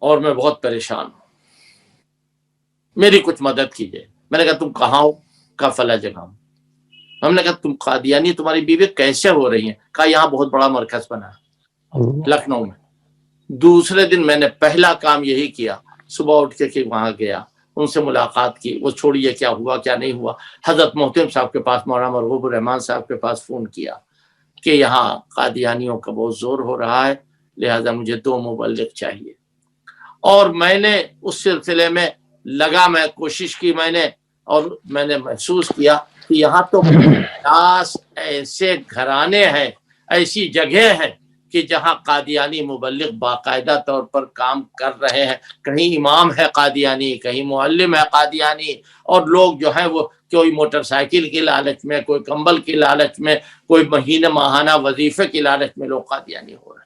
اور میں بہت پریشان ہوں، میری کچھ مدد کیجئے۔ میں نے کہا تم کہاں ہو؟ کہا فلاں جگہ ہوں۔ ہم نے کہا تم قادیانی تمہاری بیوی کیسے ہو رہی ہیں؟ کہا یہاں بہت بڑا مرکز بنا ہے لکھنؤ میں۔ دوسرے دن میں نے پہلا کام یہی کیا، صبح اٹھ کے وہاں گیا، ان سے ملاقات کی، وہ چھوڑیے کیا ہوا کیا نہیں ہوا، حضرت محتم صاحب کے پاس، مولانا مرغوب الرحمان صاحب کے پاس فون کیا کہ یہاں قادیانیوں کا بہت زور ہو رہا ہے، لہذا مجھے 2 مبلغ چاہیے۔ اور میں نے اس سلسلے میں لگا، میں کوشش کی، اور میں نے محسوس کیا کہ یہاں تو 50 ایسے گھرانے ہیں، ایسی جگہ ہیں کہ جہاں قادیانی مبلغ باقاعدہ طور پر کام کر رہے ہیں، کہیں امام ہے قادیانی، کہیں معلم ہے قادیانی، اور لوگ جو ہیں وہ کوئی موٹر سائیکل کی لالچ میں، کوئی کمبل کی لالچ میں، کوئی ماہانہ وظیفے کی لالچ میں لوگ قادیانی ہو رہے ہیں۔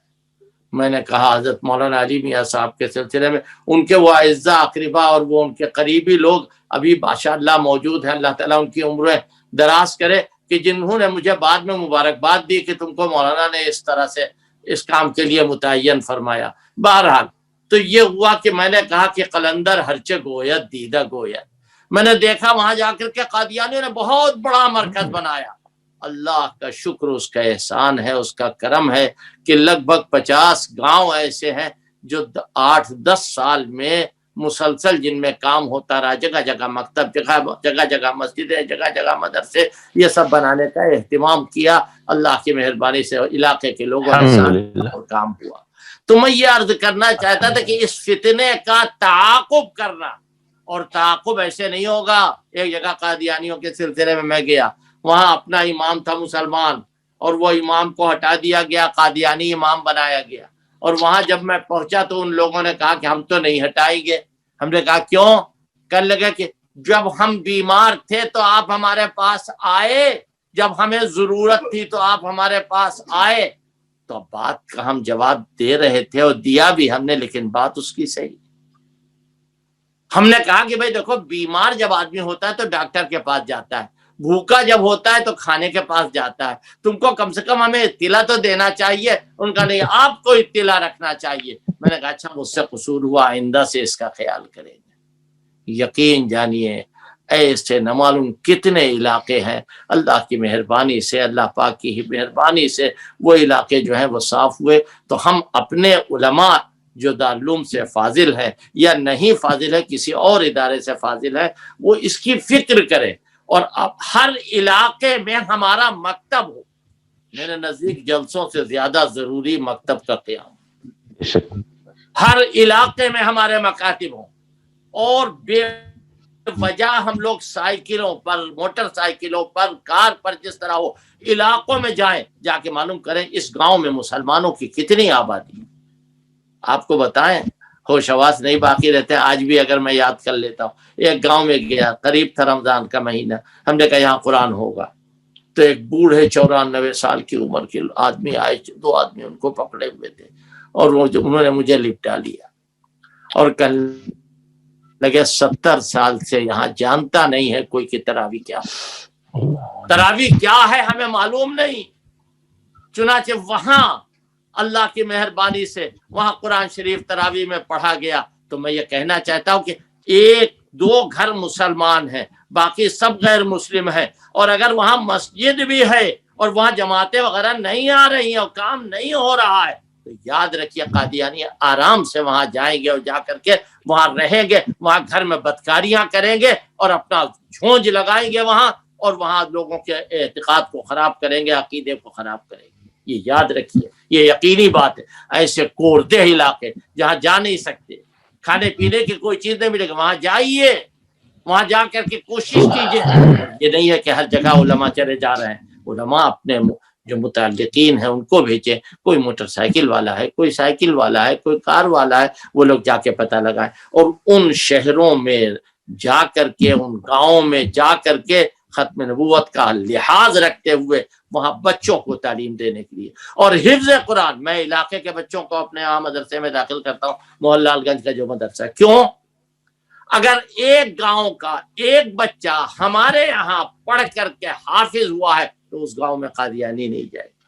میں نے کہا حضرت مولانا علی میاں صاحب کے سلسلے میں ان کے وہ اعزاء اقربا اور وہ ان کے قریبی لوگ ابھی ماشاءاللہ موجود ہیں، اللہ تعالیٰ ان کی عمریں دراز کرے، کہ جنہوں نے مجھے بعد میں مبارکباد دی کہ تم کو مولانا نے اس طرح سے اس کام کے لیے متعین فرمایا۔ بہرحال تو یہ ہوا کہ میں نے کہا کہ قلندر ہرچے گوید دیدہ گوید، میں نے دیکھا وہاں جا کر کے قادیانیوں نے بہت بڑا مرکز بنایا۔ اللہ کا شکر، اس کا احسان ہے، اس کا کرم ہے کہ لگ بھگ 50 گاؤں ایسے ہیں جو 8-10 سال میں مسلسل جن میں کام ہوتا رہا، جگہ جگہ مکتب، جگہ جگہ مسجدیں، جگہ جگہ مدرسے، یہ سب بنانے کا اہتمام کیا۔ اللہ کی مہربانی سے علاقے کے لوگوں نے ساتھ اور کام ہوا۔ تو میں یہ عرض کرنا چاہتا تھا کہ اس فتنے کا تعاقب کرنا، اور تعاقب ایسے نہیں ہوگا۔ ایک جگہ قادیانیوں کے سلسلے میں گیا، وہاں اپنا امام تھا مسلمان، اور وہ امام کو ہٹا دیا گیا، قادیانی امام بنایا گیا، اور وہاں جب میں پہنچا تو ان لوگوں نے کہا کہ ہم تو نہیں ہٹائیں گے۔ ہم نے کہا کیوں؟ کہنے لگے کہ جب ہم بیمار تھے تو آپ ہمارے پاس آئے، جب ہمیں ضرورت تھی تو آپ ہمارے پاس آئے۔ تو بات کا ہم جواب دے رہے تھے اور دیا بھی ہم نے، لیکن بات اس کی صحیح۔ ہم نے کہا کہ بھائی دیکھو، بیمار جب آدمی ہوتا ہے تو ڈاکٹر کے پاس جاتا ہے، بھوکا جب ہوتا ہے تو کھانے کے پاس جاتا ہے، تم کو کم سے کم ہمیں اطلاع تو دینا چاہیے۔ ان کا نہیں، آپ کو اطلاع رکھنا چاہیے۔ میں نے کہا اچھا مجھ سے قصور ہوا، آئندہ سے اس کا خیال کریں گے۔ یقین جانیے ایسے نہ معلوم کتنے علاقے ہیں، اللہ کی مہربانی سے، اللہ پاک کی مہربانی سے وہ علاقے جو ہیں وہ صاف ہوئے۔ تو ہم اپنے علماء جو دارالعلوم سے فاضل ہے یا نہیں فاضل ہے، کسی اور ادارے سے فاضل ہے، وہ اس کی فکر کرے، اور اب ہر علاقے میں ہمارا مکتب ہو۔ میرے نزدیک جلسوں سے زیادہ ضروری مکتب کا قیام، ہر علاقے میں ہمارے مکاتب ہوں، اور بے وجہ ہم لوگ سائیکلوں پر، موٹر سائیکلوں پر، کار پر، جس طرح ہو علاقوں میں جائیں، جا کے معلوم کریں اس گاؤں میں مسلمانوں کی کتنی آبادی۔ آپ کو بتائیں ہوش حواس نہیں باقی رہتے۔ آج بھی اگر میں یاد کر لیتا ہوں، ایک گاؤں میں گیا، قریب تھا رمضان کا مہینہ، ہم نے کہا یہاں قرآن ہوگا، تو ایک بوڑھے 94 سال کی عمر کے آدمی آئے، 2 آدمی ان کو پکڑے ہوئے تھے، اور انہوں نے مجھے لپٹا لیا اور کہنے لگے 70 سال سے یہاں جانتا نہیں ہے کوئی کہ تراویح کیا ہے، تراویح کیا ہے ہمیں معلوم نہیں۔ چنانچہ وہاں اللہ کی مہربانی سے وہاں قرآن شریف تراویح میں پڑھا گیا۔ تو میں یہ کہنا چاہتا ہوں کہ 1-2 گھر مسلمان ہیں، باقی سب غیر مسلم ہیں، اور اگر وہاں مسجد بھی ہے اور وہاں جماعتیں وغیرہ نہیں آ رہی ہیں اور کام نہیں ہو رہا ہے، تو یاد رکھیے قادیانی آرام سے وہاں جائیں گے اور جا کر کے وہاں رہیں گے، وہاں گھر میں بدکاریاں کریں گے اور اپنا جھونج لگائیں گے وہاں، اور وہاں لوگوں کے اعتقاد کو خراب کریں گے، عقیدے کو خراب کریں گے۔ یہ یاد رکھیے، یہ یقینی بات ہے۔ ایسے کوردہ علاقے جہاں جا نہیں سکتے، کھانے پینے کی کوئی چیز نہیں ملے گی، وہاں جائیے، وہاں جا کر کے کوشش کیجیے۔ یہ نہیں ہے کہ ہر جگہ علماء چلے جا رہے ہیں، علماء اپنے جو متعلقین ہیں ان کو بھیجیں، کوئی موٹر سائیکل والا ہے، کوئی سائیکل والا ہے، کوئی کار والا ہے، وہ لوگ جا کے پتہ لگائیں، اور ان شہروں میں جا کر کے، ان گاؤں میں جا کر کے ختم نبوت کا لحاظ رکھتے ہوئے وہاں بچوں کو تعلیم دینے کے لیے، اور حفظ قرآن۔ میں علاقے کے بچوں کو اپنے یہاں مدرسے میں داخل کرتا ہوں، محلہ لال گنج کا جو مدرسہ ہے۔ کیوں؟ اگر ایک گاؤں کا ایک بچہ ہمارے یہاں پڑھ کر کے حافظ ہوا ہے تو اس گاؤں میں قادیانی نہیں جائے گا،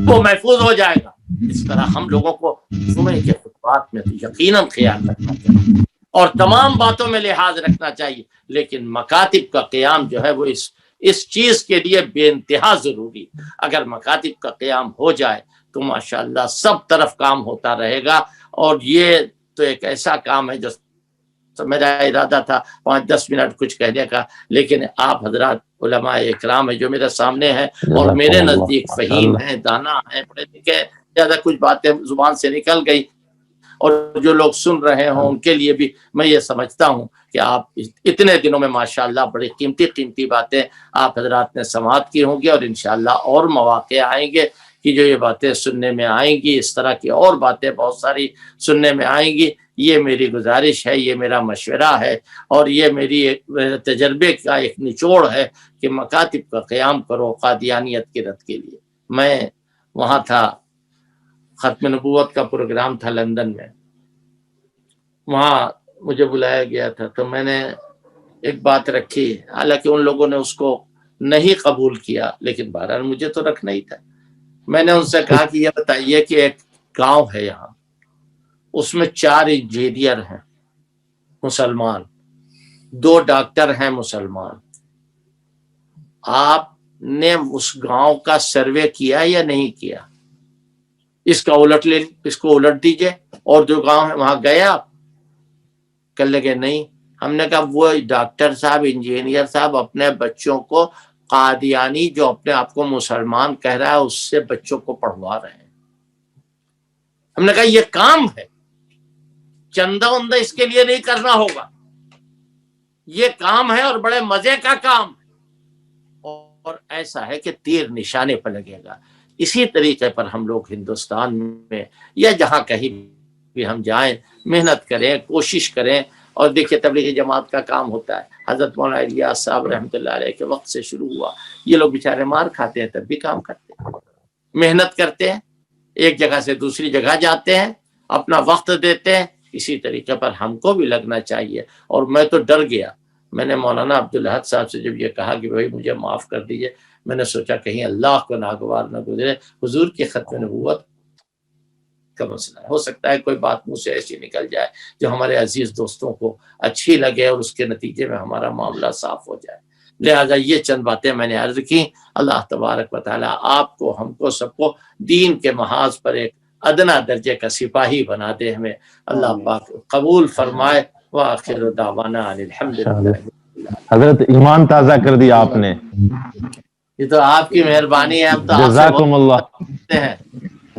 وہ محفوظ ہو جائے گا۔ اس طرح ہم لوگوں کو جمعے کے خطبات میں یقیناً خیال رکھنا چاہیے اور تمام باتوں میں لحاظ رکھنا چاہیے، لیکن مکاتب کا قیام جو ہے وہ اس چیز کے لیے بے انتہا ضروری۔ اگر مکاتب کا قیام ہو جائے تو ماشاءاللہ سب طرف کام ہوتا رہے گا، اور یہ تو ایک ایسا کام ہے جو میرا ارادہ تھا 5-10 منٹ کچھ کہنے کا، لیکن آپ حضرات علماء اکرام ہیں جو میرے سامنے ہیں اور میرے نزدیک فہیم ہیں، دانا ہیں، پڑھے لکھے، زیادہ کچھ باتیں زبان سے نکل گئی، اور جو لوگ سن رہے ہوں ان کے لیے بھی میں یہ سمجھتا ہوں کہ آپ اتنے دنوں میں ماشاءاللہ بڑی قیمتی باتیں آپ حضرات نے سماعت کی ہوں گی، اور انشاءاللہ اور مواقع آئیں گے کہ جو یہ باتیں سننے میں آئیں گی، اس طرح کی اور باتیں بہت ساری سننے میں آئیں گی۔ یہ میری گزارش ہے، یہ میرا مشورہ ہے، اور یہ میرے تجربے کا ایک نچوڑ ہے کہ مکاتب کا قیام کرو قادیانیت کی رد کے لیے۔ میں وہاں تھا، ختم نبوت کا پروگرام تھا لندن میں، وہاں مجھے بلایا گیا تھا، تو میں نے ایک بات رکھی، حالانکہ ان لوگوں نے اس کو نہیں قبول کیا، لیکن بہرحال مجھے تو رکھنا ہی تھا۔ میں نے ان سے کہا کہ یہ بتائیے کہ ایک گاؤں ہے یہاں، اس میں 4 انجینئر ہیں مسلمان، 2 ڈاکٹر ہیں مسلمان، آپ نے اس گاؤں کا سروے کیا یا نہیں کیا؟ اس کا اس کو الٹ دیجئے، اور جو گاؤں ہے وہاں گئے آپ؟ کہنے لگے نہیں۔ ہم نے کہا وہ ڈاکٹر صاحب، انجینئر صاحب اپنے بچوں کو قادیانی جو اپنے آپ کو مسلمان کہہ رہا ہے اس سے بچوں کو پڑھوا رہے ہیں۔ ہم نے کہا یہ کام ہے، چندہ وندہ اس کے لیے نہیں کرنا ہوگا، یہ کام ہے اور بڑے مزے کا کام ہے، اور ایسا ہے کہ تیر نشانے پر لگے گا۔ اسی طریقے پر ہم لوگ ہندوستان میں یا جہاں کہیں بھی ہم جائیں محنت کریں، کوشش کریں، اور دیکھیں تبلیغی جماعت کا کام ہوتا ہے، حضرت مولانا الیاس صاحب رحمۃ اللہ علیہ کے وقت سے شروع ہوا، یہ لوگ بیچارے مار کھاتے ہیں تب بھی کام کرتے ہیں، محنت کرتے ہیں، ایک جگہ سے دوسری جگہ جاتے ہیں، اپنا وقت دیتے ہیں۔ اسی طریقے پر ہم کو بھی لگنا چاہیے، اور میں تو ڈر گیا میں نے مولانا عبدالاحد صاحب سے جب یہ کہا کہ بھائی مجھے معاف کر دیجئے، میں نے سوچا کہیں اللہ کو ناگوار نہ گزرے، حضور کی ختم نبوت کا مسئلہ ہے، ہو سکتا ہے کوئی بات منہ سے ایسی نکل جائے جو ہمارے عزیز دوستوں کو اچھی لگے اور اس کے نتیجے میں ہمارا معاملہ صاف ہو جائے، لہذا یہ چند باتیں میں نے عرض کی۔ اللہ تبارک و تعالیٰ آپ کو، ہم کو، سب کو دین کے محاذ پر ایک ادنا درجے کا سپاہی بنا دے، ہمیں اللہ پاک قبول فرمائے۔ وآخر دعوانا ان الحمدللہ۔ حضرت ایمان تازہ کر دیا آپ نے، یہ تو آپ کی مہربانی ہے، ہم تو آپ سے جزاکم اللہ، بہت ہیں۔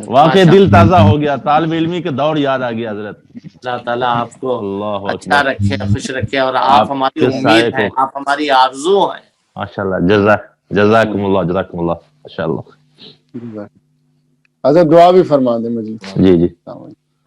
واقعی دل تازہ ہو گیا، طالب علمی کے دور یاد آ گیا حضرت۔ اللہ تعالیٰ آپ کو اللہ اچھا اکبر، رکھے، خوش رکھے، اور آپ آپ ہماری کے امید سائے ہیں، کو۔ آپ ہماری آرزو ہیں۔ ماشاءاللہ، جزاکم اللہ، جزاکم اللہ، ماشاءاللہ۔ حضرت دعا بھی فرما دیں مجھے۔ جی جی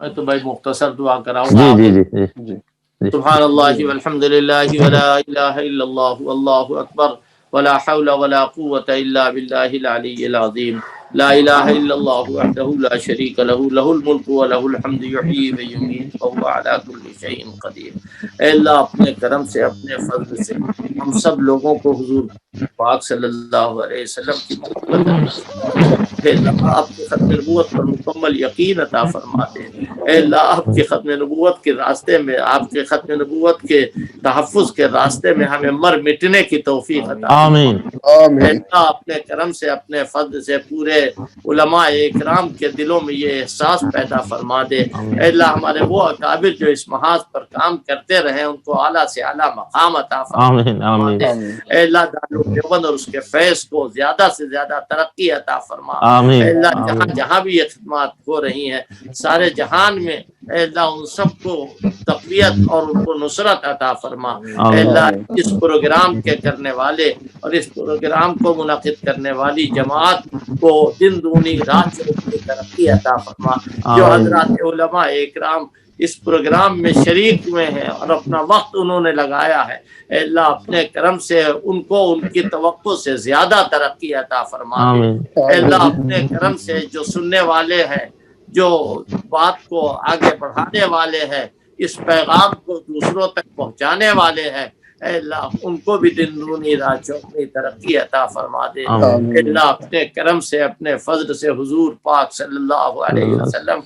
میں تو بھائی مختصر دعا کراؤں جی گا۔ جی جی جی جی سبحان اللہ والحمد للہ ولا الہ الا اللہ واللہ اکبر ولا حول ولا قوة الا باللہ العلی العظیم، لا الہ الا اللہ وحدہ لا شریک لہ، لہ الملک ولہ الحمد یحیی ویمیت وہو علی کل شیء قدیر۔ اے اللہ اپنے کرم سے، اپنے فضل سے ہم سب لوگوں کو حضور پاک صلی اللہ علیہ وسلم کی محبت اے اللہ آپ کی ختم نبوت پر مکمل یقین عطا فرما دے۔ اے اللہ آپ کی ختم نبوت کے راستے میں، آپ کے ختم نبوت کے تحفظ کے راستے میں ہمیں مر مٹنے کی توفیق عطا فرما۔ آمین اے آمین اللہ اپنے کرم سے، اپنے فضل سے پورے علماء اکرام کے دلوں میں یہ احساس پیدا فرما دے۔ اے اللہ ہمارے وہ اکابر جو اس محاذ پر کام کرتے رہے ان کو اعلیٰ سے اعلیٰ مقام عطا آمین فرما آمین دے۔ اے اللہ دارالعلوم دیوبند اور اس کے فیض کو زیادہ سے زیادہ ترقی عطا فرما۔ آمین اے اللہ جہاں جہاں بھی یہ خدمات ہو رہی ہیں سارے جہان میں، اے اللہ ان سب کو تقویت اور ان کو نصرت عطا فرما۔ اے اللہ اس پروگرام کے کرنے والے اور اس پروگرام کو منعقد کرنے والی جماعت کو دن دگنی رات چوگنی ترقی عطا فرما۔ جو حضرات علماء اکرام اس پروگرام میں شریک ہوئے ہیں اور اپنا وقت انہوں نے لگایا ہے، اے اللہ اپنے کرم سے ان کو ان کی توقع سے زیادہ ترقی عطا فرما دے۔ آمین اے اللہ اپنے کرم سے جو سننے والے ہیں، جو بات کو آگے بڑھانے والے ہیں، اس پیغام کو دوسروں تک پہنچانے والے ہیں، اے اللہ ان کو بھی دن دگنی رات چوگنی ترقی عطا فرما دے۔ آمین۔ اے اللہ اپنے کرم سے، اپنے فضل سے حضور پاک صلی اللہ علیہ وسلم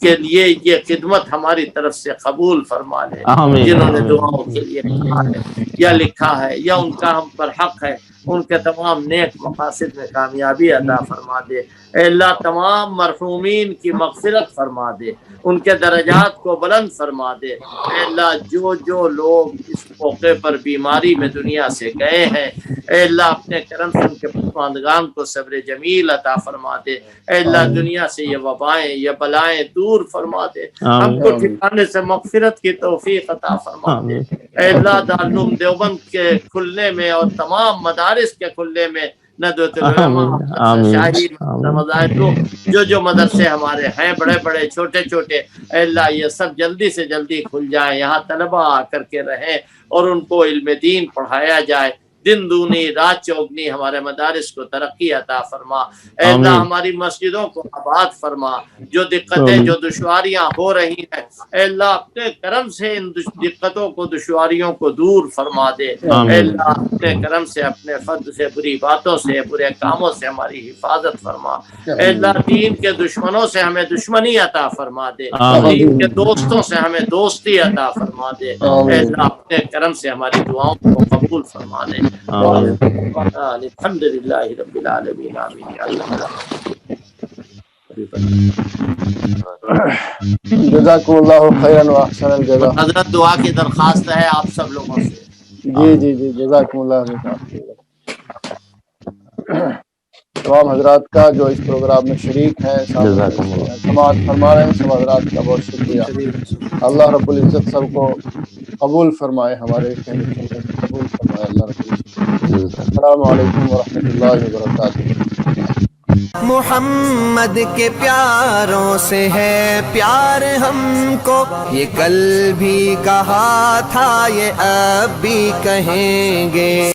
کے لیے یہ خدمت ہماری طرف سے قبول فرما لے۔ آمین۔ جنہوں نے دعاؤں کے لیے کہا ہے یا لکھا ہے یا ان کا ہم پر حق ہے، ان کے تمام نیک مقاصد میں کامیابی عطا فرما دے۔ اے اللہ تمام مرحومین کی مغفرت فرما دے، ان کے درجات کو بلند فرما دے۔ اے اللہ جو جو لوگ اس موقع پر بیماری میں دنیا سے گئے ہیں، اے اللہ اپنے کرم سے ان کے پسماندگان کو صبر جمیل عطا فرما دے۔ اے اللہ دنیا سے یہ وبائیں، یہ بلائیں دور فرما دے، ہم کو ٹھکانے سے مغفرت کی توفیق عطا فرما دے۔ اے اللہ دارالعلوم دیوبند کے کھلنے میں اور تمام مدارس کے کھلنے میں ندوۃ العلماء، جو مدرسے ہمارے ہیں بڑے بڑے چھوٹے چھوٹے، اے اللہ یہ سب جلدی سے جلدی کھل جائیں، یہاں طلبہ آ کر کے رہیں اور ان کو علم دین پڑھایا جائے۔ دن دگنی رات چوگنی ہمارے مدارس کو ترقی عطا فرما۔ اے اللہ ہماری مسجدوں کو آباد فرما۔ جو دقتیں جو دشواریاں ہو رہی ہیں، اے اللہ اپنے کرم سے ان دقتوں کو دشواریوں کو دور فرما دے۔ اے اللہ اپنے کرم سے، اپنے فضل سے بری باتوں سے، برے کاموں سے ہماری حفاظت فرما۔ اے اللہ دین کے دشمنوں سے ہمیں دشمنی عطا فرما دے، دین کے دوستوں سے ہمیں دوستی عطا فرما دے۔ اے اللہ اپنے کرم سے ہماری دعاؤں کو قبول فرما دے۔ الحمد للہ رب العالمین، آمین یا اللہ۔ جزاکم اللہ خیرا و احسن الجزاء۔ حضرت دعا کی درخواست ہے آپ سب لوگوں سے۔ جی جی جی جزاکم اللہ خیر۔ تمام حضرات کا جو اس پروگرام میں شریک ہیں، سماعت فرما رہے ہیں، سب حضرات کا بہت شکریہ۔ اللہ رب العزت سب کو قبول فرمائے، ہمارے کہنے کو قبول فرمائے اللہ رب العزت۔ السلام علیکم ورحمۃ اللہ وبرکاتہ۔ محمد کے پیاروں سے ہے پیار ہم کو، یہ کل بھی کہا تھا، یہ اب بھی کہیں گے۔